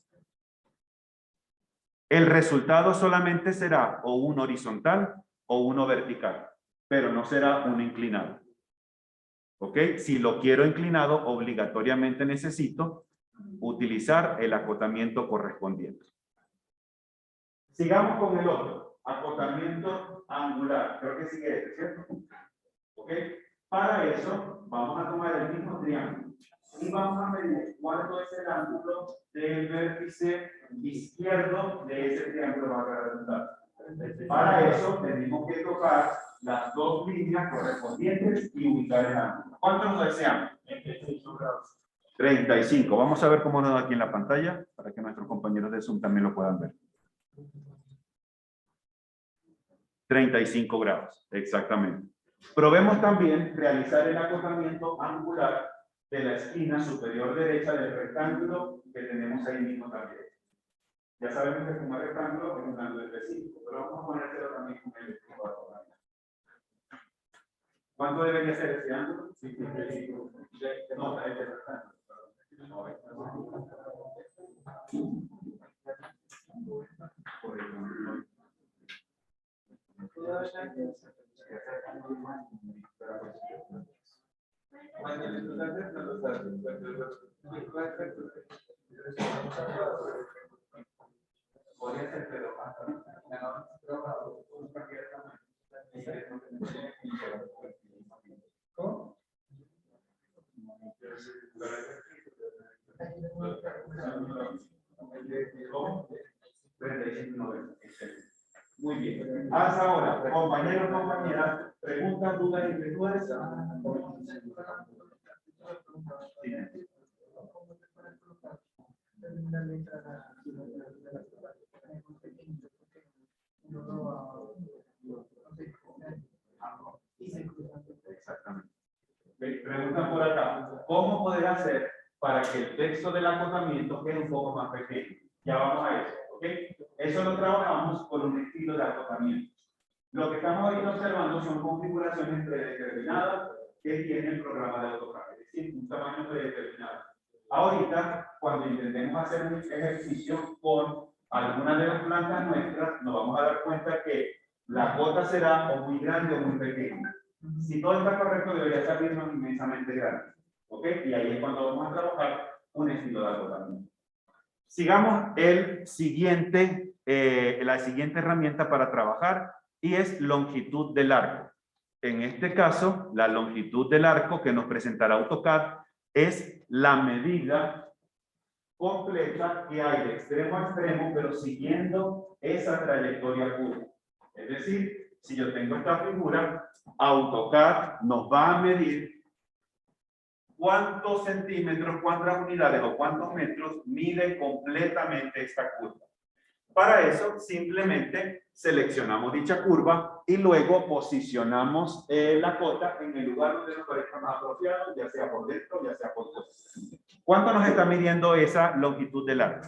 el resultado solamente será o un horizontal o uno vertical, pero no será un inclinado. ¿Ok? Si lo quiero inclinado, obligatoriamente necesito utilizar el acotamiento correspondiente. Sigamos con el otro, acotamiento angular. Creo que sigue este, ¿cierto? ¿Ok? Para eso, vamos a tomar el mismo triángulo y vamos a medir cuánto es el ángulo del vértice izquierdo de ese triángulo va a resultar. Para eso, tenemos que tocar las dos líneas correspondientes y ubicar el ángulo. ¿Cuánto nos deseamos? 28 grados. 35. Vamos a ver cómo nos da aquí en la pantalla para que nuestros compañeros de Zoom también lo puedan ver. 35 grados, exactamente. Probemos también realizar el acotamiento angular de la esquina superior derecha del rectángulo que tenemos ahí mismo también. Ya sabemos que como rectángulo es un ángulo específico, pero vamos a ponérselo también con el tipo de acotamiento. ¿Cuánto debería ser ese ángulo? Sí, no, este rectángulo. Muy bien. Hasta ahora, compañeros, compañeras, preguntas, dudas, inquietudes. Exactamente. Preguntan por acá, ¿cómo poder hacer para que el texto del acotamiento quede un poco más pequeño? Ya vamos a eso, ¿ok? Eso lo trabajamos con un estilo de acotamiento. Lo que estamos ahorita observando son configuraciones predeterminadas que tiene el programa de AutoCAD, es decir, un tamaño predeterminado. Ahorita, cuando intentemos hacer un ejercicio con alguna de las plantas nuestras, nos vamos a dar cuenta que la cota será o muy grande o muy pequeña. Si todo está correcto, debería salirnos inmensamente grande. ¿Ok? Y ahí es cuando vamos a trabajar un estilo de acotamiento. Sigamos la siguiente herramienta para trabajar y es longitud del arco. En este caso, la longitud del arco que nos presentará AutoCAD es la medida completa que hay de extremo a extremo, pero siguiendo esa trayectoria curva. Es decir, si yo tengo esta figura, AutoCAD nos va a medir cuántos centímetros, cuántas unidades o cuántos metros mide completamente esta curva. Para eso, simplemente seleccionamos dicha curva y luego posicionamos la cota en el lugar donde nos parezca más apropiado, ya sea por dentro, ya sea por fuera. ¿Cuánto nos está midiendo esa longitud del arco?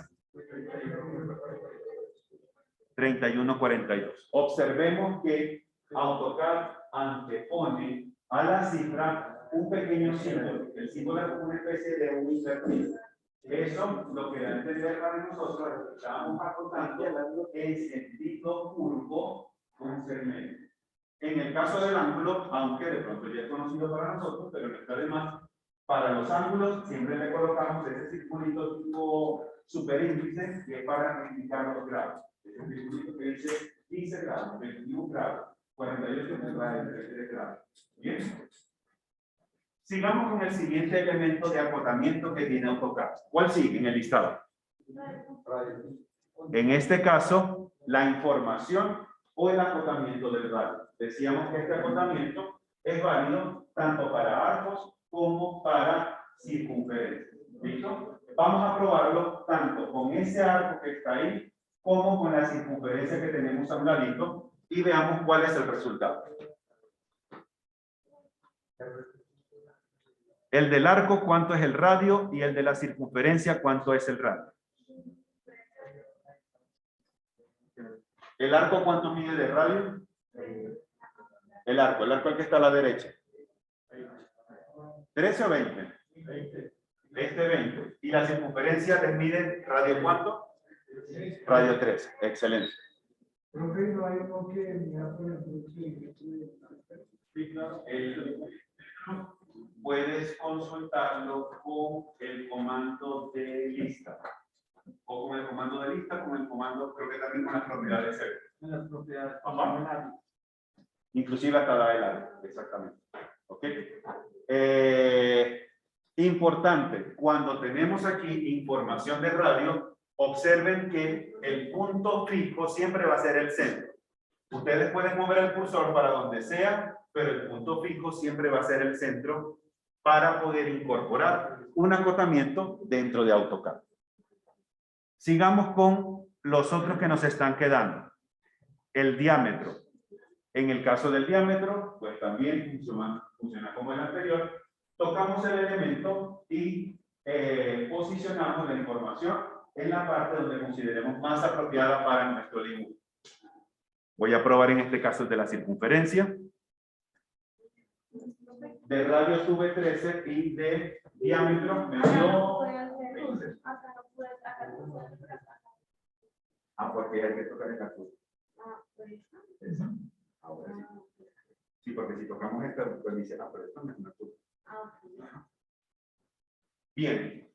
31,42. Observemos que AutoCAD antepone a la cifra un pequeño símbolo. El símbolo es como una especie de un invertido. Eso lo que da a entender para nosotros que estábamos acotando en sentido curvo un segmento. En el caso del ángulo, aunque de pronto ya es conocido para nosotros, pero no está de más, para los ángulos siempre le colocamos ese circulito tipo superíndice que es para indicar los grados. Ese circulito que dice 15 grados, 21 grados, 48 grados. Bien. Sigamos con el siguiente elemento de acotamiento que tiene AutoCAD. ¿Cuál sigue en el listado? En este caso, la información o el acotamiento del radio. Decíamos que este acotamiento es válido tanto para arcos como para circunferencias. ¿Listo? Vamos a probarlo tanto con ese arco que está ahí como con la circunferencia que tenemos a un ladito y veamos cuál es el resultado. El del arco, ¿cuánto es el radio? Y el de la circunferencia, ¿cuánto es el radio? ¿El arco cuánto mide de radio? El arco el que está a la derecha. 13 o 20. Este 20. ¿Y la circunferencia les mide radio cuánto? Radio 13. Excelente. Puedes consultarlo con el comando de lista. O con el comando de lista, con el comando, creo que también con las propiedades. Las propiedades. Ajá. Inclusive hasta la del área, exactamente. ¿Ok? Importante, cuando tenemos aquí información de radio, observen que el punto fijo siempre va a ser el centro. Ustedes pueden mover el cursor para donde sea, pero el punto fijo siempre va a ser el centro para poder incorporar un acotamiento dentro de AutoCAD. Sigamos con los otros que nos están quedando. El diámetro. En el caso del diámetro, pues también funciona como el anterior. Tocamos el elemento y posicionamos la información en la parte donde consideremos más apropiada para nuestro dibujo. Voy a probar en este caso el de la circunferencia. De radio tuve 13 y de diámetro me dio 20. Ah, porque hay que tocar el azul. Ahora sí. Sí, porque si tocamos esta, pues dice, pero esto no es una azul. Bien.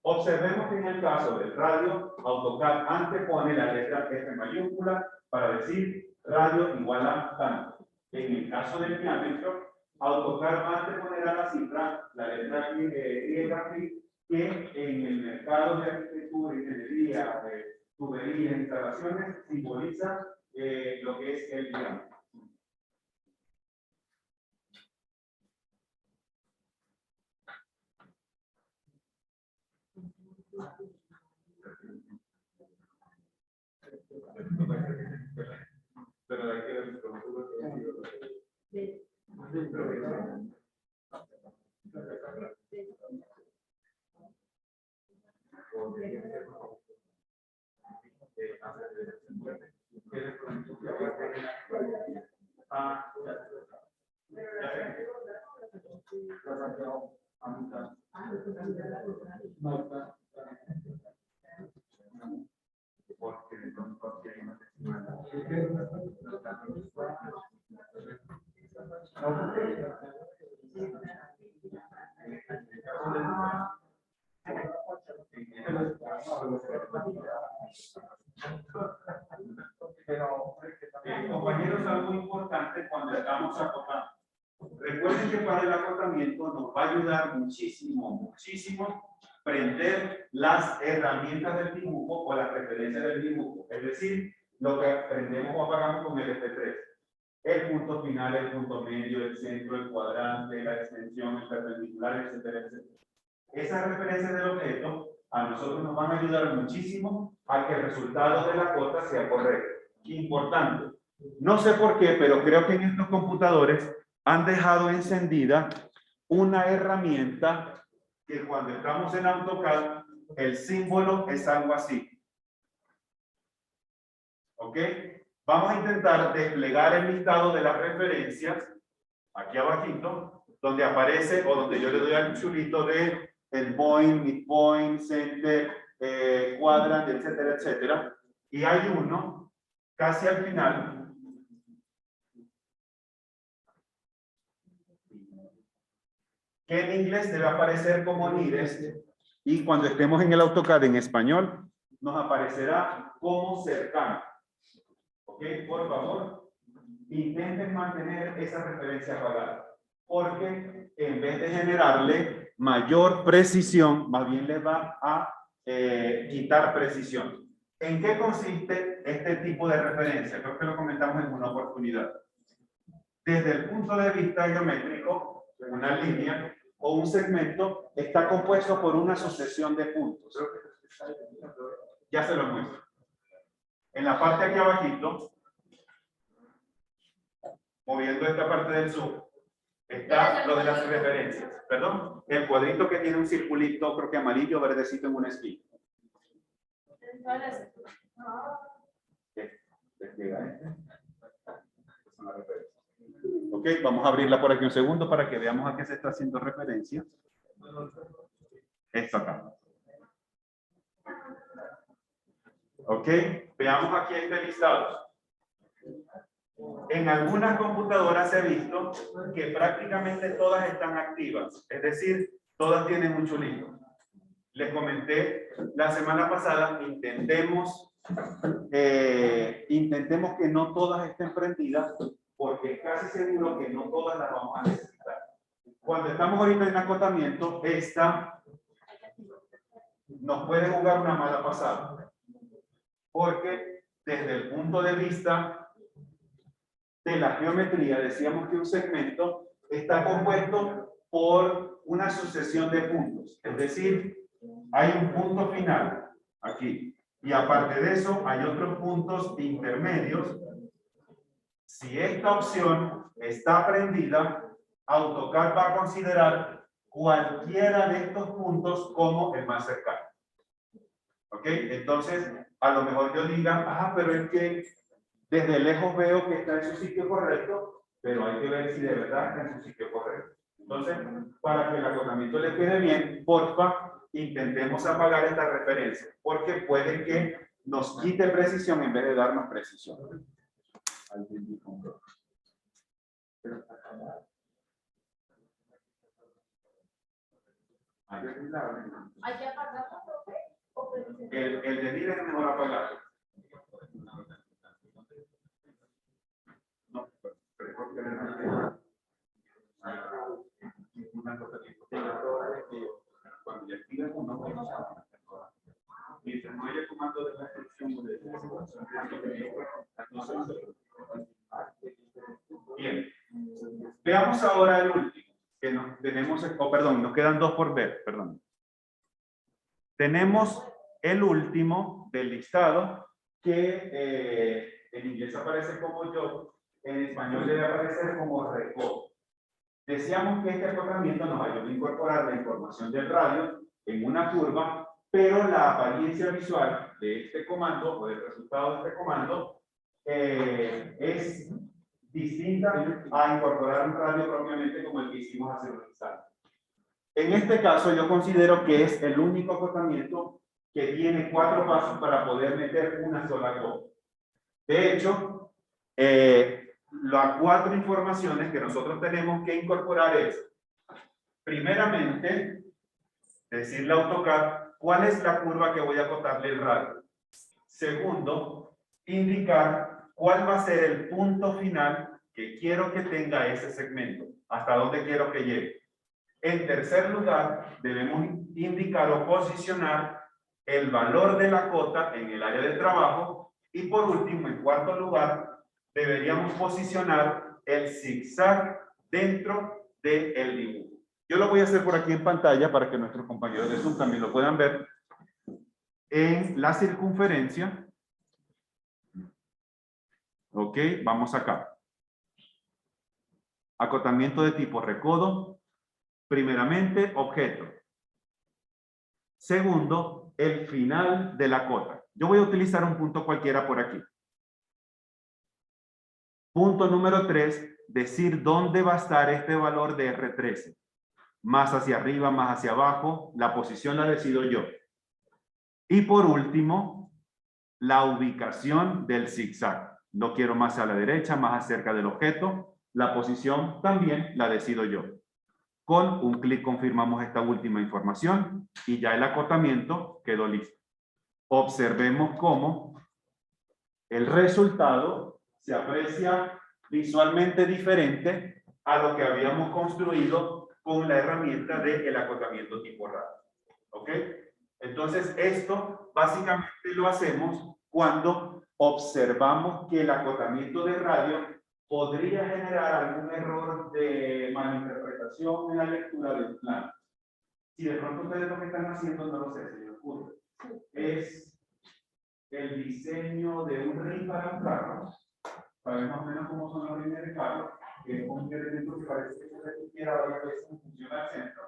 Observemos que en el caso del radio, AutoCAD antepone la letra F mayúscula para decir radio igual a tanto. En el caso del diámetro, AutoCAD va a anteponer a la cifra la letra griega que en el mercado de arquitectura, ingeniería, tuberías, instalaciones, simboliza lo que es el diámetro. Pero hay que ver compañeros, algo importante cuando estamos acotando. Recuerden que para el acotamiento nos va a ayudar muchísimo aprender las herramientas del dibujo o las referencias del dibujo. Es decir, lo que aprendemos o apagamos con el FP3. El punto final, el punto medio, el centro, el cuadrante, la extensión, el perpendicular, etcétera, etcétera. Esas referencias del objeto a nosotros nos van a ayudar muchísimo a que el resultado de la cota sea correcto. Importante. No sé por qué, pero creo que en estos computadores han dejado encendida una herramienta que cuando estamos en AutoCAD, el símbolo es algo así. ¿Ok? Vamos a intentar desplegar el listado de las referencias, aquí abajito, donde aparece o donde yo le doy al chulito de el point, midpoint, center, quadrant, etcétera, etcétera. Y hay uno casi al final que en inglés debe aparecer como nearest y cuando estemos en el AutoCAD en español nos aparecerá como cercano. ¿Ok? Por favor, intenten mantener esa referencia apagada, porque en vez de generarle mayor precisión, más bien les va a quitar precisión. ¿En qué consiste este tipo de referencia? Creo que lo comentamos en una oportunidad. Desde el punto de vista geométrico, una línea o un segmento está compuesto por una sucesión de puntos. Ya se lo muestro. En la parte aquí abajito, moviendo esta parte del zoom, está lo de las referencias. Perdón, el cuadrito que tiene un circulito, creo que amarillo, verdecito en una esquina. Ok, vamos a abrirla por aquí un segundo para que veamos a qué se está haciendo referencia. Esto acá. Ok, veamos aquí este listado. En algunas computadoras se ha visto que prácticamente todas están activas, es decir, todas tienen un chulito. Les comenté la semana pasada, intentemos que no todas estén prendidas, porque casi seguro que no todas las vamos a necesitar. Cuando estamos ahorita en acotamiento, esta nos puede jugar una mala pasada, porque desde el punto de vista de la geometría, decíamos que un segmento está compuesto por una sucesión de puntos. Es decir, hay un punto final aquí. Y aparte de eso, hay otros puntos intermedios. Si esta opción está prendida, AutoCAD va a considerar cualquiera de estos puntos como el más cercano. ¿Ok? Entonces, a lo mejor yo diga, pero es que desde lejos veo que está en su sitio correcto, pero hay que ver si de verdad está en su sitio correcto. Entonces, para que el acotamiento le quede bien, porfa, intentemos apagar esta referencia, porque puede que nos quite precisión en vez de darnos precisión. ¿Hay que apagarlo, profe? ¿O El de DIR es mejor apagarlo. No, pero es porque una cosa que cuando ya activan uno, mientras no haya comando de restricción de bien. Veamos ahora el último que nos tenemos, perdón, nos quedan dos por ver, perdón. Tenemos el último del listado que en inglés aparece como yo, en español debe aparecer como record. Decíamos que este acotamiento nos ayuda a incorporar la información del radio en una curva, pero la apariencia visual de este comando o del resultado de este comando es distinta a incorporar un radio propiamente como el que hicimos hace un instante. En este caso yo considero que es el único acotamiento que tiene 4 pasos para poder meter una sola coma. De hecho, las 4 informaciones que nosotros tenemos que incorporar es, primeramente, decirle a AutoCAD cuál es la curva que voy a acotarle el radio. Segundo, indicar cuál va a ser el punto final que quiero que tenga ese segmento, hasta dónde quiero que llegue. En tercer lugar, debemos indicar o posicionar el valor de la cota en el área de trabajo. Y por último, en cuarto lugar, deberíamos posicionar el zigzag dentro del dibujo. Yo lo voy a hacer por aquí en pantalla para que nuestros compañeros de Zoom también lo puedan ver. En la circunferencia. Ok, vamos acá. Acotamiento de tipo recodo. Primeramente, objeto. Segundo, el final de la cota. Yo voy a utilizar un punto cualquiera por aquí. Punto número 3, decir dónde va a estar este valor de R13. Más hacia arriba, más hacia abajo. La posición la decido yo. Y por último, la ubicación del zigzag. Lo quiero más a la derecha, más cerca del objeto. La posición también la decido yo. Con un clic confirmamos esta última información y ya el acotamiento quedó listo. Observemos cómo el resultado se aprecia visualmente diferente a lo que habíamos construido con la herramienta del acotamiento tipo radio. ¿Ok? Entonces, esto básicamente lo hacemos cuando observamos que el acotamiento de radio podría generar algún error de malinterpretación en la lectura del plano. Si de pronto ustedes lo que están haciendo, no lo sé, se me ocurre, es el diseño de un ring para un carro. Sabemos más o menos cómo son los rines de carro, que es un elemento que parece que se requiera varias veces en función al centro.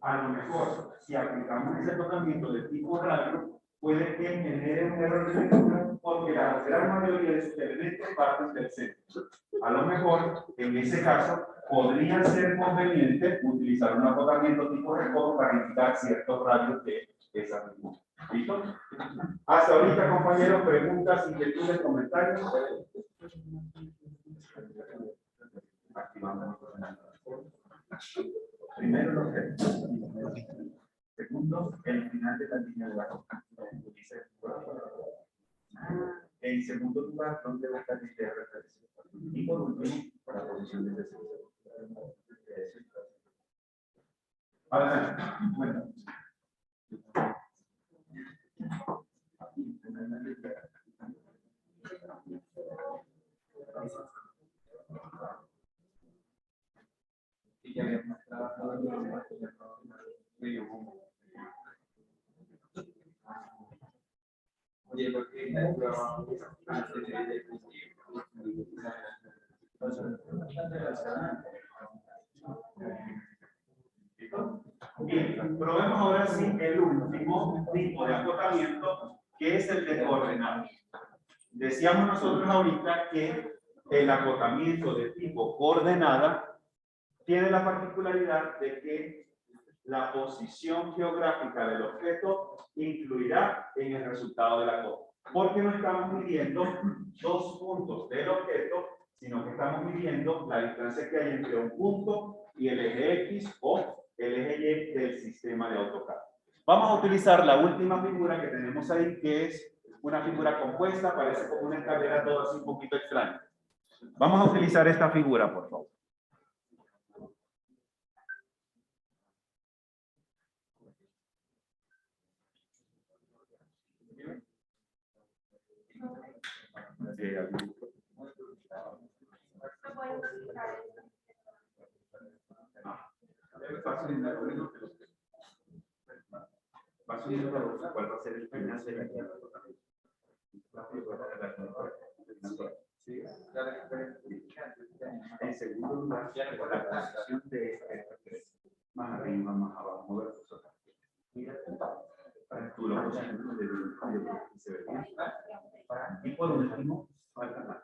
A lo mejor, si aplicamos ese tratamiento de tipo radio, puede que genere un error de lectura porque la gran mayoría de sus elementos parten del centro. A lo mejor, en ese caso, podría ser conveniente utilizar un acotamiento tipo recodo para indicar ciertos radios de esa misma. ¿Listo? Hasta ahorita, compañeros, preguntas, inquietudes, comentarios. Activamos. Primero los objetos. Segundo, el final de la línea de la coca. En segundo lugar, ¿dónde va a estar el de referencia? Y por último, para la posición de deseo. Ahora, bueno. Y ya habíamos trabajado en el medio mundo. Oye, lo que Bien, probemos ahora sí el último tipo de acotamiento, que es el de coordenadas. Decíamos nosotros ahorita que el acotamiento de tipo coordenada tiene la particularidad de que la posición geográfica del objeto influirá en el resultado de la acota. Porque no estamos midiendo dos puntos del objeto, sino que estamos midiendo la distancia que hay entre un punto y el eje X o el eje Y del sistema de AutoCAD. Vamos a utilizar la última figura que tenemos ahí, que es una figura compuesta, parece como una escalera, todo así un poquito extraño. Vamos a utilizar esta figura, por favor. ¿Cuál va a ser el final de la guía? En segundo lugar, la posición de este más arriba, más abajo, versus para tú lo posicionas de se ve bien. Y por último, falta más.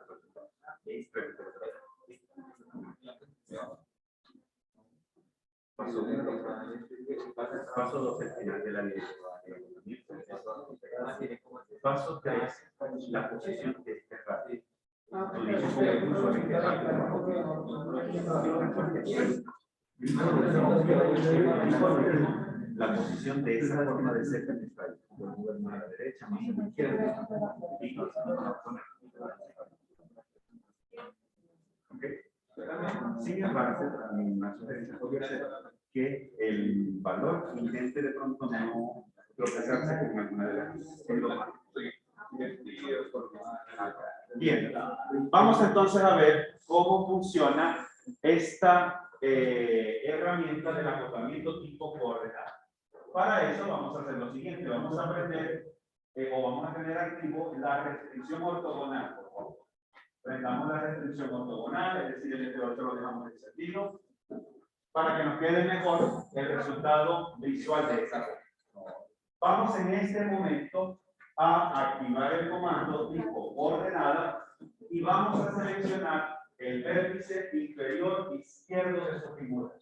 Paso 2, el final de la ley. Paso 3, la posición de este radio. Tú dices que el curso de este la posición de esa forma de ser que está ahí. A la derecha, más a la izquierda. Okay. Sin embargo, una sugerencia podría ser que el valor intente de pronto no tropezarse con alguna de las. Bien, vamos entonces a ver cómo funciona esta herramienta del acotamiento tipo coordenada. Para eso vamos a hacer lo siguiente, vamos a aprender o vamos a tener activo la restricción ortogonal, por favor. Prendamos la restricción ortogonal, es decir, el F8 lo dejamos encendido, para que nos quede mejor el resultado visual de esta cosa. Vamos en este momento a activar el comando tipo coordenada y vamos a seleccionar el vértice inferior izquierdo de su figura.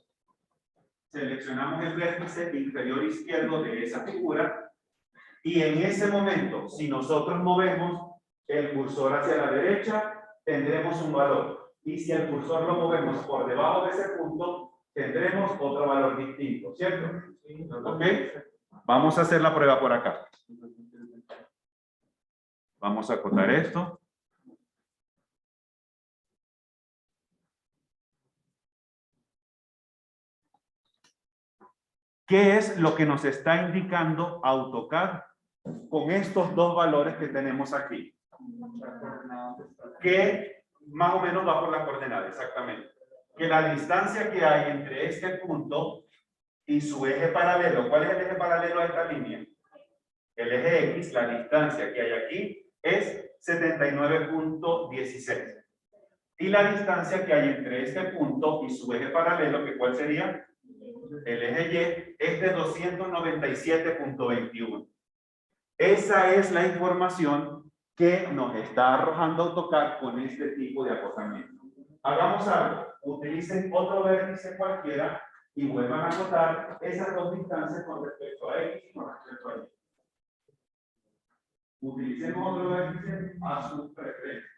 Seleccionamos el vértice inferior izquierdo de esa figura y en ese momento, si nosotros movemos el cursor hacia la derecha, tendremos un valor. Y si el cursor lo movemos por debajo de ese punto, tendremos otro valor distinto, ¿cierto? ¿Ok? Vamos a hacer la prueba por acá. Vamos a acotar esto. ¿Qué es lo que nos está indicando AutoCAD con estos dos valores que tenemos aquí? Que más o menos va por la coordenada, exactamente. Que la distancia que hay entre este punto y su eje paralelo, ¿cuál es el eje paralelo a esta línea? El eje X, la distancia que hay aquí es 79.16. Y la distancia que hay entre este punto y su eje paralelo, que ¿cuál sería? El eje Y, es de 297.21. Esa es la información que nos está arrojando AutoCAD con este tipo de acotamiento. Hagamos algo, utilicen otro vértice cualquiera y vuelvan a acotar esas dos distancias con respecto a X y con respecto a Y. Utilicen otro vértice a su preferencia.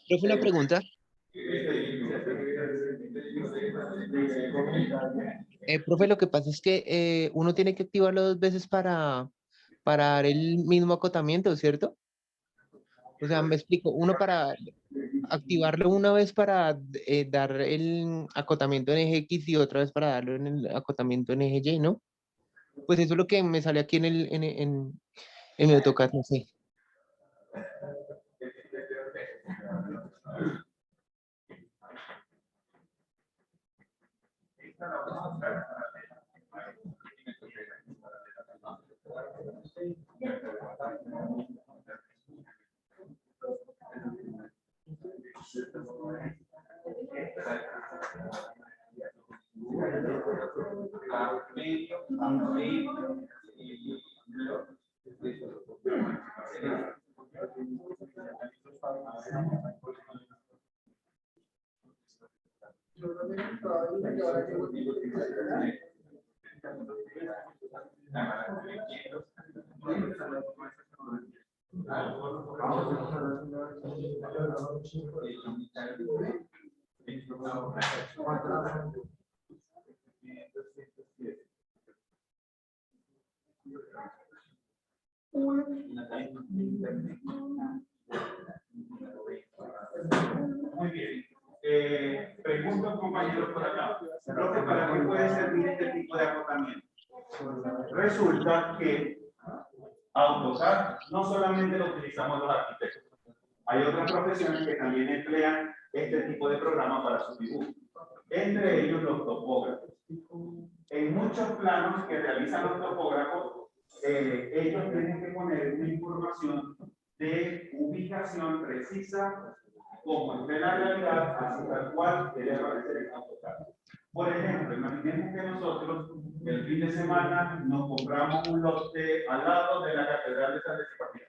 Profe, una pregunta. Profe, lo que pasa es que uno tiene que activarlo 2 veces para dar el mismo acotamiento, ¿cierto? O sea, me explico, uno para activarlo una vez para dar el acotamiento en eje X y otra vez para darlo en el acotamiento en eje Y, ¿no? Pues eso es lo que me sale aquí en mi AutoCAD, no sé. Muy bien. Pregunto a un compañero por acá. Profe, ¿para qué puede servir este tipo de acotamiento? Resulta que AutoCAD no solamente lo utilizamos los arquitectos. Hay otras profesiones que también emplean este tipo de programa para sus dibujos. Entre ellos los topógrafos. En muchos planos que realizan los topógrafos, ellos tienen que poner una información de ubicación precisa como esté la realidad, así tal cual debe aparecer en AutoCAD. Por ejemplo, imaginemos que nosotros el fin de semana nos compramos un lote al lado de la Catedral de San Sebastián.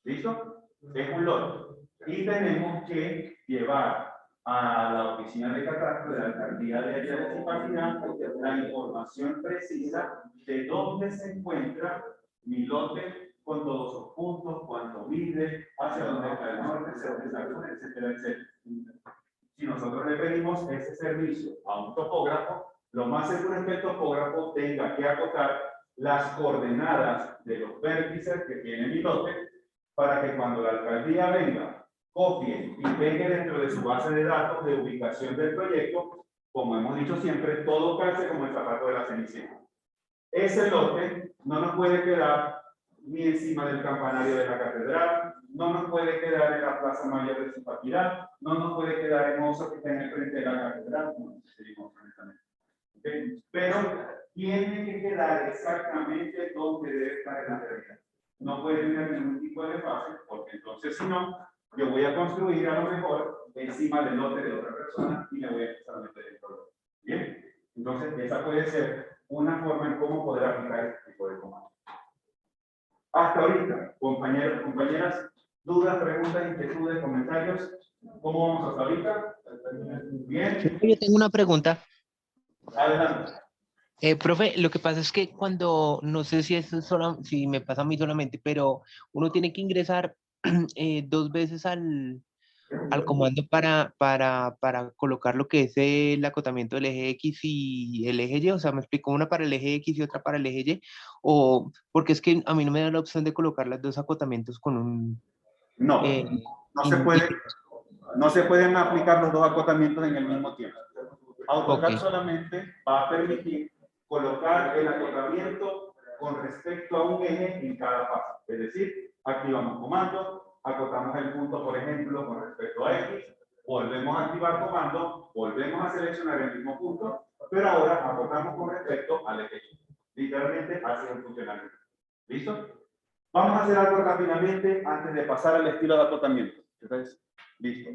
¿Listo? Es un lote. Y tenemos que llevar a la oficina de catastro de la alcaldía de área de Zipaquirá la información precisa de dónde se encuentra mi lote con todos sus puntos, cuánto mide, hacia dónde está el norte, etcétera, etcétera, etcétera. Si nosotros le pedimos ese servicio a un topógrafo, lo más seguro es que el topógrafo tenga que acotar las coordenadas de los vértices que tiene mi lote para que cuando la alcaldía venga, copie y pegue dentro de su base de datos de ubicación del proyecto, como hemos dicho siempre, todo calce como el zapato de la cenicienta. Ese lote no nos puede quedar ni encima del campanario de la catedral, no nos puede quedar en la plaza mayor de Zipaquirá, no nos puede quedar en Oso que está en el frente de la catedral, no seguimos honestamente. ¿Okay? Pero tiene que quedar exactamente donde debe estar en la realidad. No puede tener ningún tipo de fase, porque entonces si no, yo voy a construir a lo mejor encima del lote de otra persona y me voy a empezar a meter el problema. ¿Bien? Entonces esa puede ser una forma en cómo poder aplicar este tipo de comandos. Hasta ahorita, compañeros, compañeras, dudas, preguntas, inquietudes, comentarios. ¿Cómo vamos hasta ahorita? Bien. Yo tengo una pregunta. Adelante. Profe, lo que pasa es que cuando, no sé si eso si me pasa a mí solamente, pero uno tiene que ingresar 2 veces al comando para colocar lo que es el acotamiento del eje X y el eje Y, o sea, me explicó una para el eje X y otra para el eje Y, o porque es que a mí no me da la opción de colocar los 2 acotamientos con un... No, no se pueden aplicar los 2 acotamientos en el mismo tiempo. AutoCAD solamente va a permitir colocar el acotamiento con respecto a un eje en cada paso. Es decir, activamos comando, acotamos el punto, por ejemplo, con respecto a X, volvemos a activar comando, volvemos a seleccionar el mismo punto, pero ahora acotamos con respecto al eje Y. Literalmente así es el funcionamiento. ¿Listo? Vamos a hacer algo rápidamente antes de pasar al estilo de acotamiento. Entonces, listo.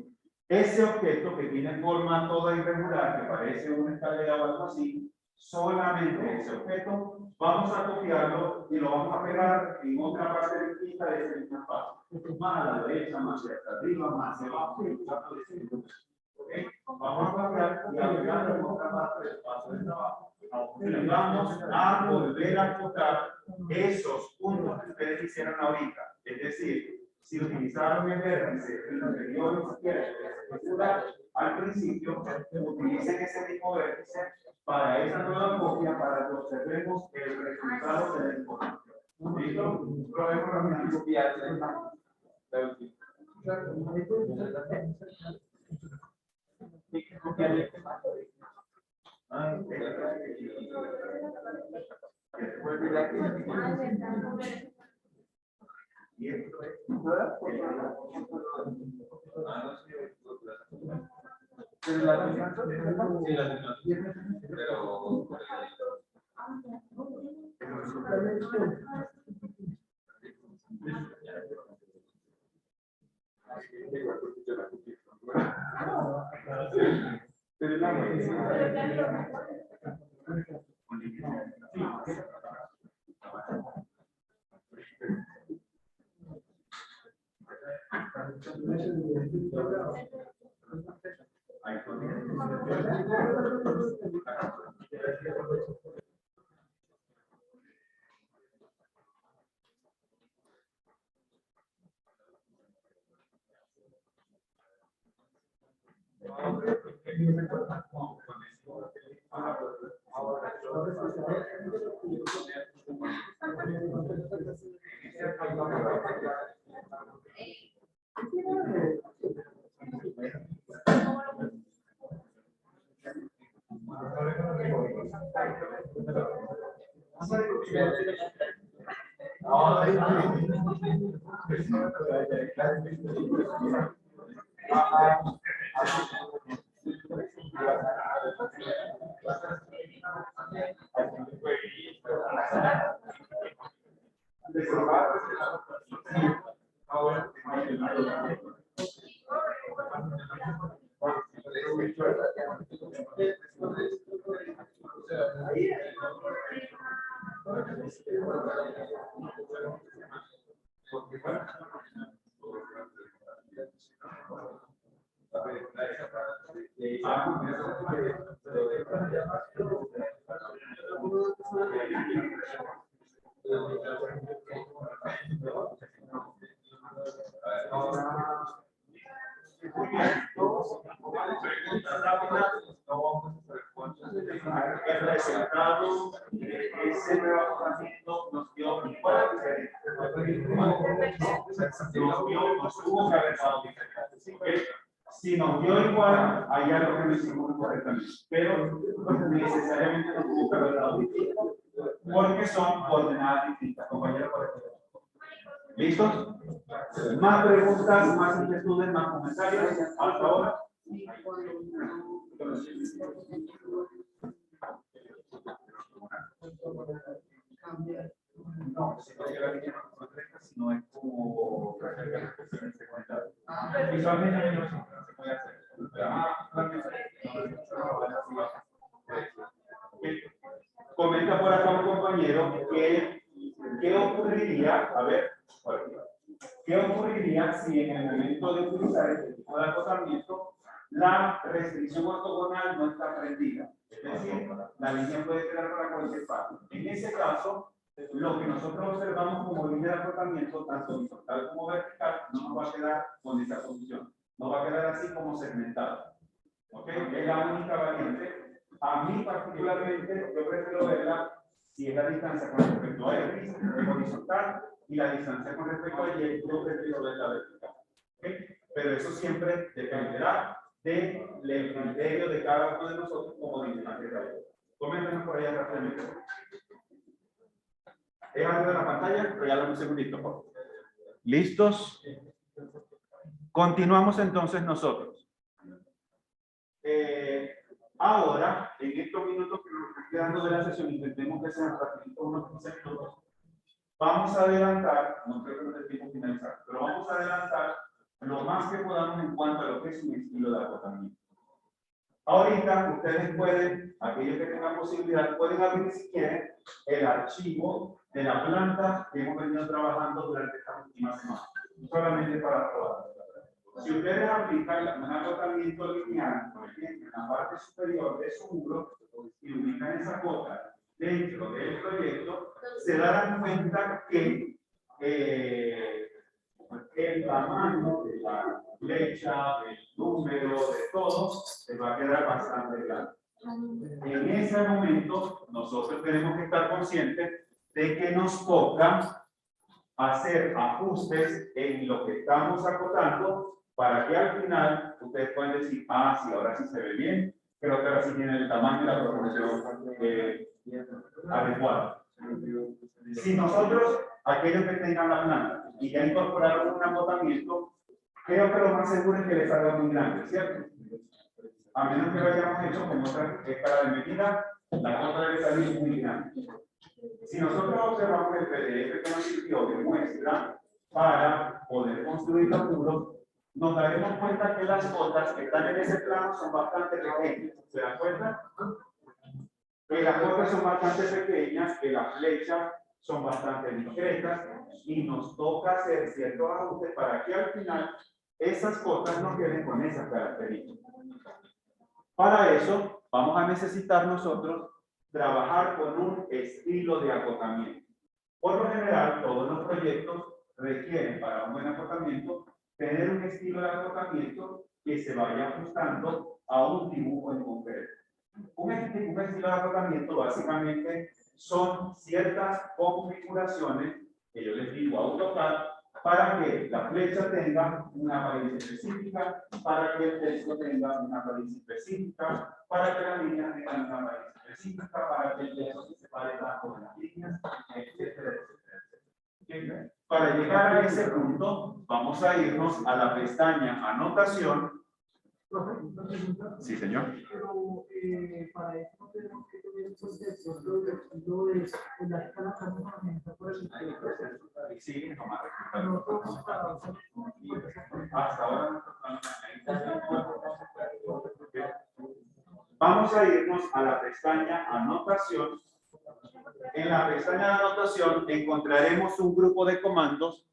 Ese objeto que tiene forma toda irregular, que parece una escalera o algo así, solamente ese objeto, vamos a copiarlo y lo vamos a pegar en otra parte distinta de ese mismo espacio. Más a la derecha, más hacia arriba, más hacia abajo. ¿Okay? Vamos a copiar y a pegar en otra parte del espacio de trabajo. Y vamos a volver a acotar esos puntos que ustedes hicieron ahorita. Es decir, Si utilizaron el vértice inferior izquierda al principio, utilicen ese mismo vértice para esa nueva copia para que observemos el resultado de la información. ¿Listo? Probemos rápidamente copiar esta. El resultado de ese nuevo tratamiento nos dio igual diferente. Nos tuvo que haber dado diferente. Así que, si nos dio igual, hay algo que lo hicimos correctamente. Pero necesariamente nos tuvo que haber dado distinto. Porque son coordenadas distintas, compañeros. ¿Listos? Más preguntas, más inquietudes, más comentarios. Hasta ahora. No, si no llega a la línea correcta, sino es como visualmente no se puede hacer. Comenta por acá un compañero que ¿qué ocurriría? A ver, por aquí. ¿Qué ocurriría si en el momento de utilizar este tipo de acotamiento la restricción ortogonal no está prendida? Es decir, la línea puede quedar para cualquier parte. En ese caso, lo que nosotros observamos como línea de acotamiento, tanto horizontal como vertical, no nos va a quedar con esa posición. Nos va a quedar así como segmentado. ¿Ok? Es la única variante. A mí particularmente, yo prefiero verla si es la distancia con respecto a X, es horizontal, y la distancia con respecto a Y, yo prefiero verla vertical. ¿Okay? Pero eso siempre dependerá del criterio de cada uno de nosotros como dibujantes de la. Coméntenos por allá rápidamente. ¿Es algo de la pantalla? Regálame un segundito, por favor. ¿Listos? Continuamos entonces nosotros. Ahora, en estos minutos que nos están quedando de la sesión, intentemos que sean rapiditos, unos 15 minutos. Vamos a adelantar, no creo que no tengamos que finalizar, pero vamos a adelantar lo más que podamos en cuanto a lo que es un estilo de acotamiento. Ahorita ustedes pueden, aquellos que tengan posibilidad, pueden abrir si quieren el archivo de la planta que hemos venido trabajando durante esta última semana, solamente para probar. Si ustedes aplican un acotamiento lineal, por ejemplo, en la parte superior de su muro y ubican esa cota dentro del proyecto, se darán cuenta que el tamaño de la flecha, el número, de todo, se va a quedar bastante claro. En ese momento, nosotros tenemos que estar conscientes de que nos toca hacer ajustes en lo que estamos acotando para que al final ustedes puedan decir, ah, sí, ahora sí se ve bien, creo que ahora sí tiene el tamaño y la proporción adecuada. Si nosotros, aquellos que tengan la planta y ya incorporaron un acotamiento, creo que lo más seguro es que les salga muy grande, ¿cierto? A menos que lo hayamos hecho con otra escala de medida, la cota debe salir muy grande. Si nosotros observamos el PDF que nos sirvió de muestra para poder construir los muros, nos daremos cuenta que las cotas que están en ese plano son bastante pequeñas. ¿Se dan cuenta? Que las cotas son bastante pequeñas, que las flechas son bastante discretas y nos toca hacer ciertos ajustes para que al final esas cotas no queden con esas características. Para eso vamos a necesitar nosotros trabajar con un estilo de acotamiento. Por lo general, todos los proyectos requieren para un buen acotamiento tener un estilo de acotamiento que se vaya ajustando a un dibujo en concreto. Un estilo de acotamiento básicamente son ciertas configuraciones que yo les digo a AutoCAD para que la flecha tenga una apariencia específica, para que el texto tenga una apariencia específica, para que las líneas tengan una apariencia específica, para que el texto se separe tanto de las líneas, etcétera, etcétera. Para llegar a ese punto, vamos a irnos a la pestaña Anotación. Sí, señor. Pero para eso no tenemos que tener un concepto de estilo de la escala canónica, por ejemplo. Sí, tomar. No todos para hacer Hasta ahora. Vamos a irnos a la pestaña Anotación. En la pestaña de Anotación encontraremos un grupo de comandos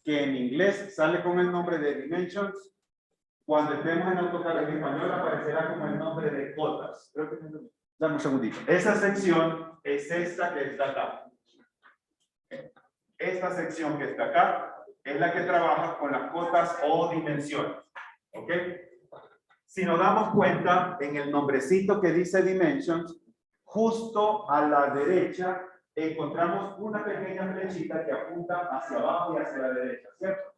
que en inglés sale con el nombre de Dimensions. Cuando estemos en AutoCAD en español aparecerá como el nombre de cotas. Creo que dame un segundito. Esa sección es esta que está acá. Esta sección que está acá es la que trabaja con las cotas o dimensiones. ¿Ok? Si nos damos cuenta, en el nombrecito que dice Dimensions, justo a la derecha encontramos una pequeña flechita que apunta hacia abajo y hacia la derecha, ¿cierto?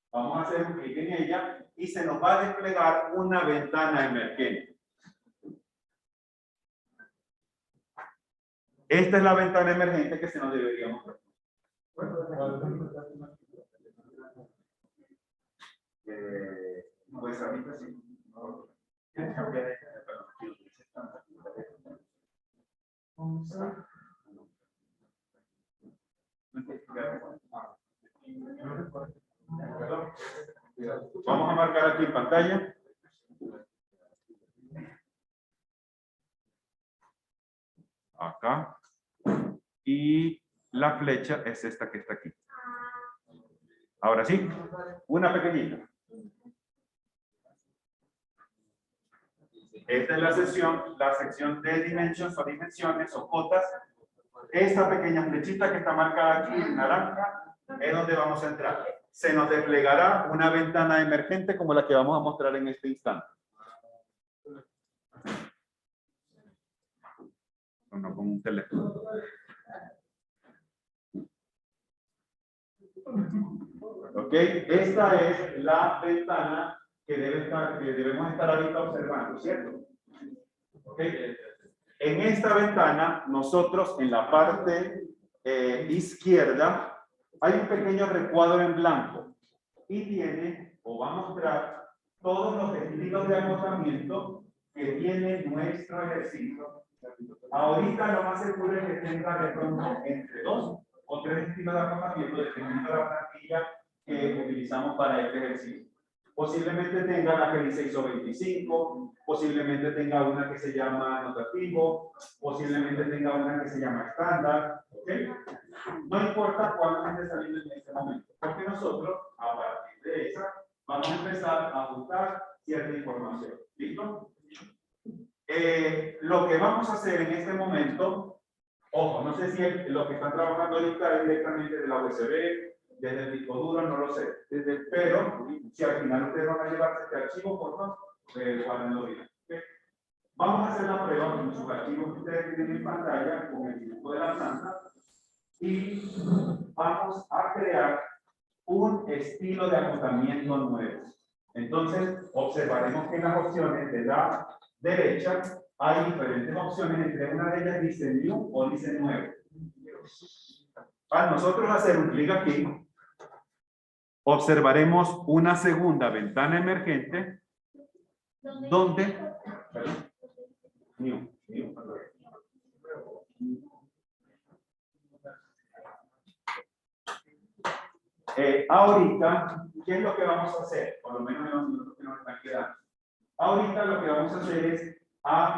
Vamos a hacer un clic en ella y se nos va a desplegar una ventana emergente. Esta es la ventana emergente que se nos debería mostrar. Pues ahorita sí. Vamos a marcar aquí en pantalla. Acá. Y la flecha es esta que está aquí. Ahora sí, una pequeñita. Esta es la sección de dimensions o dimensiones o cotas. Esta pequeña flechita que está marcada aquí en naranja es donde vamos a entrar. Se nos desplegará una ventana emergente como la que vamos a mostrar en este instante. No, con un teléfono. Ok, esta es la ventana que debemos estar ahorita observando, ¿cierto? Ok. En esta ventana, nosotros en la parte izquierda hay un pequeño recuadro en blanco y tiene o va a mostrar todos los estilos de acotamiento que tiene nuestro ejercicio. Ahorita lo más seguro es que tenga de pronto entre 2 o 3 estilos de acotamiento dependiendo de la plantilla que utilizamos para este ejercicio. Posiblemente tenga la que dice ISO 25, posiblemente tenga una que se llama notativo, posiblemente tenga una que se llama estándar, ¿ok? No importa cuál esté saliendo en este momento, porque nosotros, a partir de esa, vamos a empezar a ajustar cierta información. ¿Listo? Lo que vamos a hacer en este momento, ojo, no sé si lo que están trabajando ahorita es directamente de la USB desde el disco duro, no lo sé. Pero si al final ustedes van a llevarse este archivo, por favor, guárdenlo bien. ¿Okay? Vamos a hacer la prueba con sus archivos que ustedes tienen en pantalla con el dibujo de la planta y vamos a crear un estilo de acotamiento nuevo. Entonces, observaremos que en las opciones de la derecha hay diferentes opciones, entre una de ellas dice New o dice Nuevo. Al nosotros hacer un clic aquí, observaremos una segunda ventana emergente donde New. Ahorita, ¿qué es lo que vamos a hacer? Por lo menos en los minutos que nos están quedando. Ahorita lo que vamos a hacer es,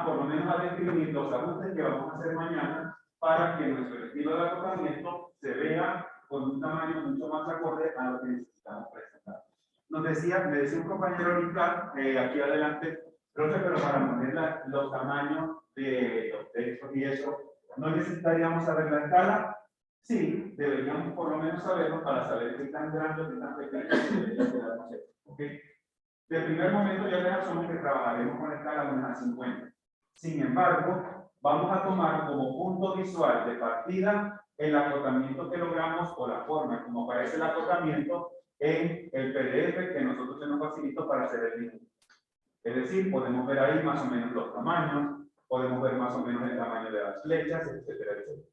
por lo menos a describir los ajustes que vamos a hacer mañana para que nuestro estilo de acotamiento se vea con un tamaño mucho más acorde a lo que necesitamos presentar. Me decía un compañero ahorita, aquí adelante, profe, pero para poner los tamaños de los textos y eso, ¿no necesitaríamos saber la escala? Sí, deberíamos por lo menos saberlo para saber qué tan grande o qué tan pequeño debería quedar. ¿Okay? De primer momento ya les asumo que trabajaremos con escala 1 a 50. Sin embargo, vamos a tomar como punto visual de partida el acotamiento que logramos o la forma como aparece el acotamiento en el PDF que nosotros se nos facilitó para hacer el dibujo. Es decir, podemos ver ahí más o menos los tamaños, podemos ver más o menos el tamaño de las flechas, etcétera, etcétera.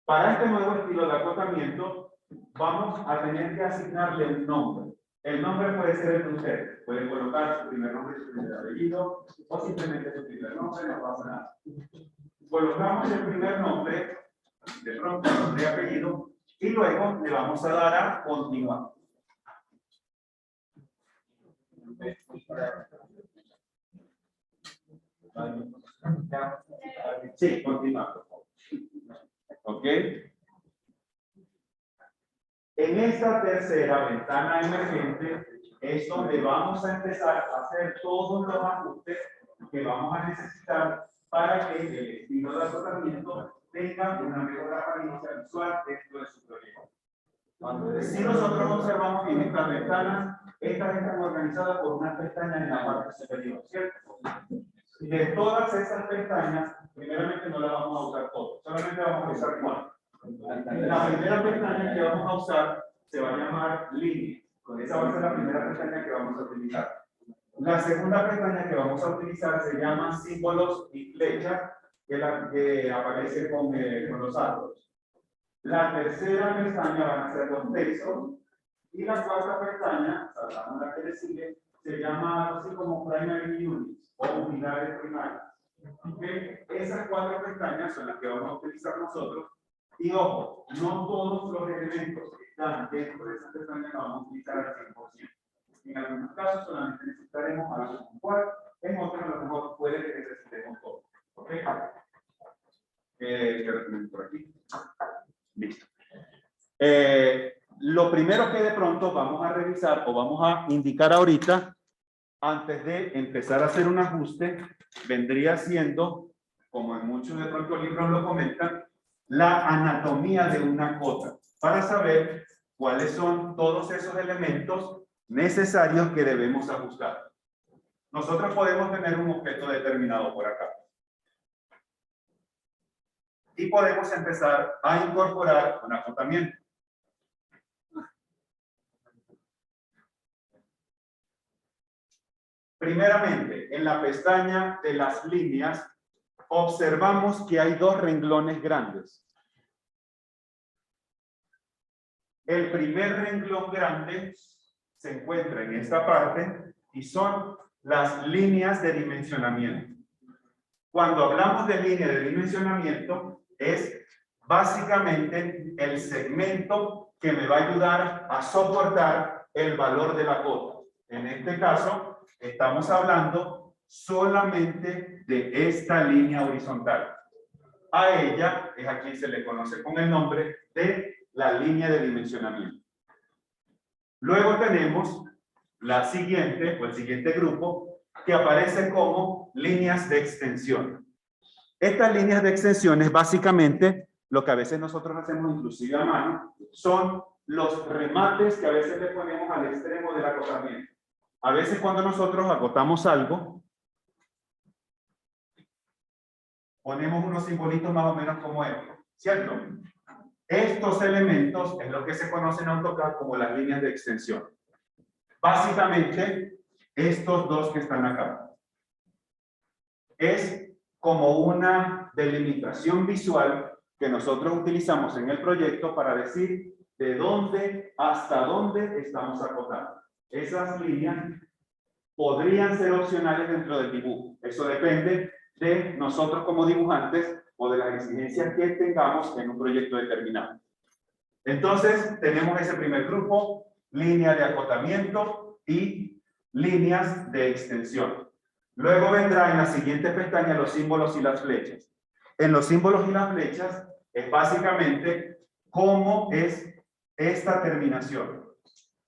Para este nuevo estilo de acotamiento, vamos a tener que asignarle un nombre. El nombre puede ser el de ustedes. Pueden colocar su primer nombre y su primer apellido, o simplemente su primer nombre, no pasa nada. Colocamos el primer nombre, de pronto el nombre y apellido, y luego le vamos a dar a continuar. Sí, continuar, por favor. ¿Ok? En esta tercera ventana emergente es donde vamos a empezar a hacer todos los ajustes que vamos a necesitar para que el estilo de acotamiento tenga una mejor apariencia visual dentro de su proyecto. Si nosotros observamos en estas ventanas, estas están organizadas por unas pestañas en la parte superior, ¿cierto? De todas esas pestañas, primeramente no las vamos a usar todas, solamente vamos a usar 4. La primera pestaña que vamos a usar se va a llamar línea. Esa va a ser la primera pestaña que vamos a utilizar. La segunda pestaña que vamos a utilizar se llama símbolos y flechas, que aparece con los árboles. La tercera pestaña van a ser los textos. Y la cuarta pestaña, saltamos la que le sigue, se llama algo así como primary units o unidades primarias. ¿Okay? Esas 4 pestañas son las que vamos a utilizar nosotros. Y ojo, no todos los elementos que están dentro de esas pestañas los vamos a utilizar al 100%. En algunos casos solamente necesitaremos algo puntual, en otros a lo mejor puede que necesitemos todo. ¿Ok? ¿Qué recomiendo por aquí? Listo. Lo primero que de pronto vamos a revisar o vamos a indicar ahorita, antes de empezar a hacer un ajuste, vendría siendo, como en muchos de pronto libros lo comentan, la anatomía de una cota, para saber cuáles son todos esos elementos necesarios que debemos ajustar. Nosotros podemos tener un objeto determinado por acá. Y podemos empezar a incorporar un acotamiento. Primeramente, en la pestaña de las líneas, observamos que hay 2 renglones grandes. El primer renglón grande se encuentra en esta parte y son las líneas de dimensionamiento. Cuando hablamos de línea de dimensionamiento, es básicamente el segmento que me va a ayudar a soportar el valor de la cota. En este caso, estamos hablando solamente de esta línea horizontal. A ella es a quien se le conoce con el nombre de la línea de dimensionamiento. Luego tenemos la siguiente o el siguiente grupo que aparece como líneas de extensión. Estas líneas de extensión es básicamente lo que a veces nosotros hacemos inclusive a mano, son los remates que a veces le ponemos al extremo del acotamiento. A veces cuando nosotros acotamos algo, ponemos unos simbolitos más o menos como estos, ¿cierto? Estos elementos es lo que se conoce en AutoCAD como las líneas de extensión. Básicamente, estos dos que están acá. Es como una delimitación visual que nosotros utilizamos en el proyecto para decir de dónde hasta dónde estamos acotando. Esas líneas podrían ser opcionales dentro del dibujo. Eso depende de nosotros como dibujantes o de las exigencias que tengamos en un proyecto determinado. Entonces, tenemos ese primer grupo, línea de acotamiento y líneas de extensión. Luego vendrá en la siguiente pestaña los símbolos y las flechas. En los símbolos y las flechas es básicamente cómo es esta terminación.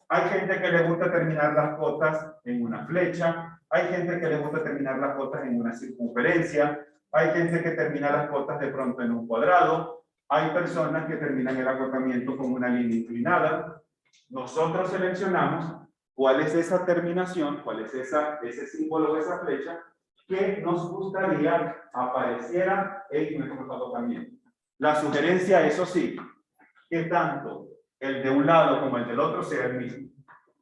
Hay gente que le gusta terminar las cotas en una flecha, hay gente que le gusta terminar las cotas en una circunferencia, hay gente que termina las cotas de pronto en un cuadrado, hay personas que terminan el acotamiento con una línea inclinada. Nosotros seleccionamos cuál es esa terminación, cuál es ese símbolo de esa flecha que nos gustaría apareciera en nuestro acotamiento. La sugerencia, eso sí, que tanto el de un lado como el del otro sea el mismo.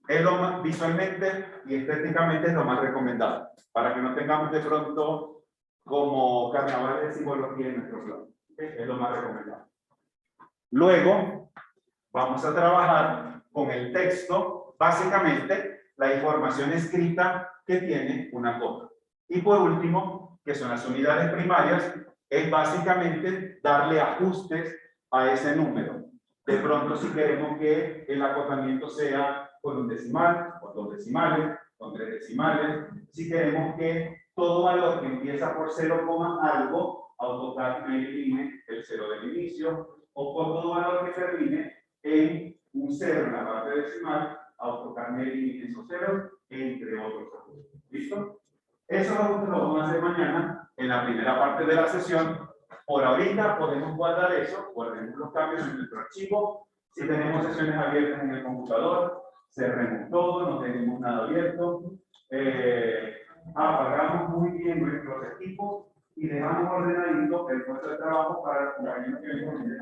Es lo más, visualmente y estéticamente es lo más recomendado, para que no tengamos de pronto como carnavales de simbología en nuestro plan. Es lo más recomendado. Luego, vamos a trabajar con el texto, básicamente la información escrita que tiene una cota. Y por último, que son las unidades primarias, es básicamente darle ajustes a ese número. De pronto, si queremos que el acotamiento sea con un decimal, con dos decimales, con tres decimales, si queremos que todo valor que empieza por 0, algo, AutoCAD me elimine el 0 del inicio, o por todo valor que termine en un 0 en la parte decimal, AutoCAD me elimine esos ceros, entre otros ajustes. ¿Listo? Eso lo vamos a hacer mañana en la primera parte de la sesión. Por ahorita podemos guardar eso, guardemos los cambios en nuestro archivo. Si tenemos sesiones abiertas en el computador, cerremos todo, no tenemos nada abierto. Apagamos muy bien nuestros equipos y dejamos ordenadito el puesto de trabajo para el año que viene.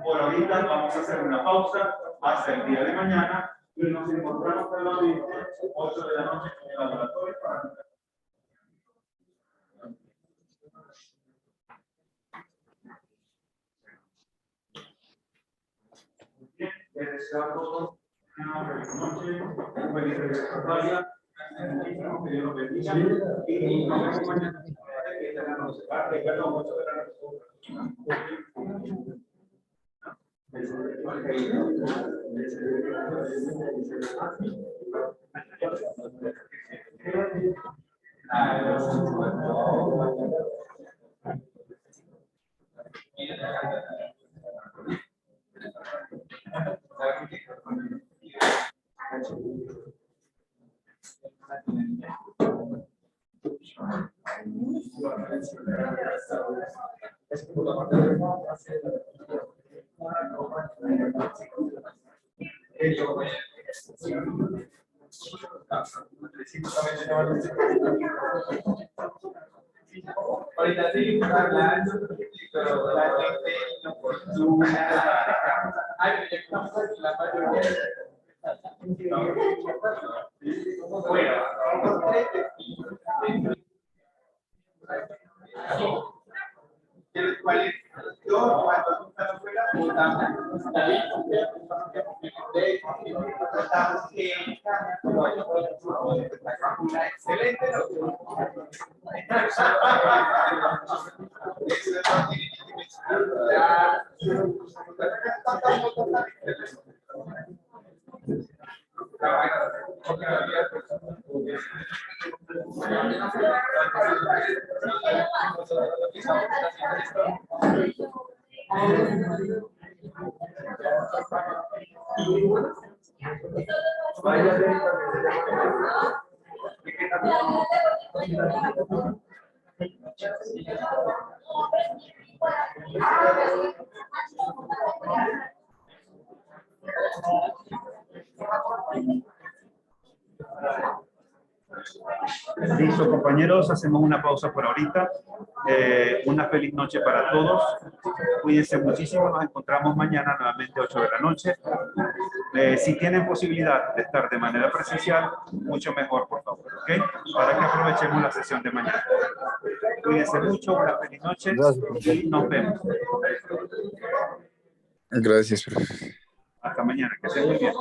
Por ahorita vamos a hacer una pausa hasta el día de mañana y nos encontramos nuevamente 8 de la noche en el laboratorio para bien, les deseo a todos una feliz noche, un feliz regreso a casa, que Dios los bendiga y nos vemos mañana. Perdón, 8 de la noche. Ahorita seguimos hablando, pero la gente no fortuna. Ay, estamos aquí la mayoría. ¿Cuál es? Yo, cuando estamos fuera, votamos. Excelente. Listo, compañeros, hacemos una pausa por ahorita. Una feliz noche para todos. Cuídense muchísimo. Nos encontramos mañana nuevamente 8 de la noche. Si tienen posibilidad de estar de manera presencial, mucho mejor, por favor, ¿ok? Para que aprovechemos la sesión de mañana. Cuídense mucho, una feliz noche y nos vemos. Gracias, profe. Hasta mañana, que estén muy bien.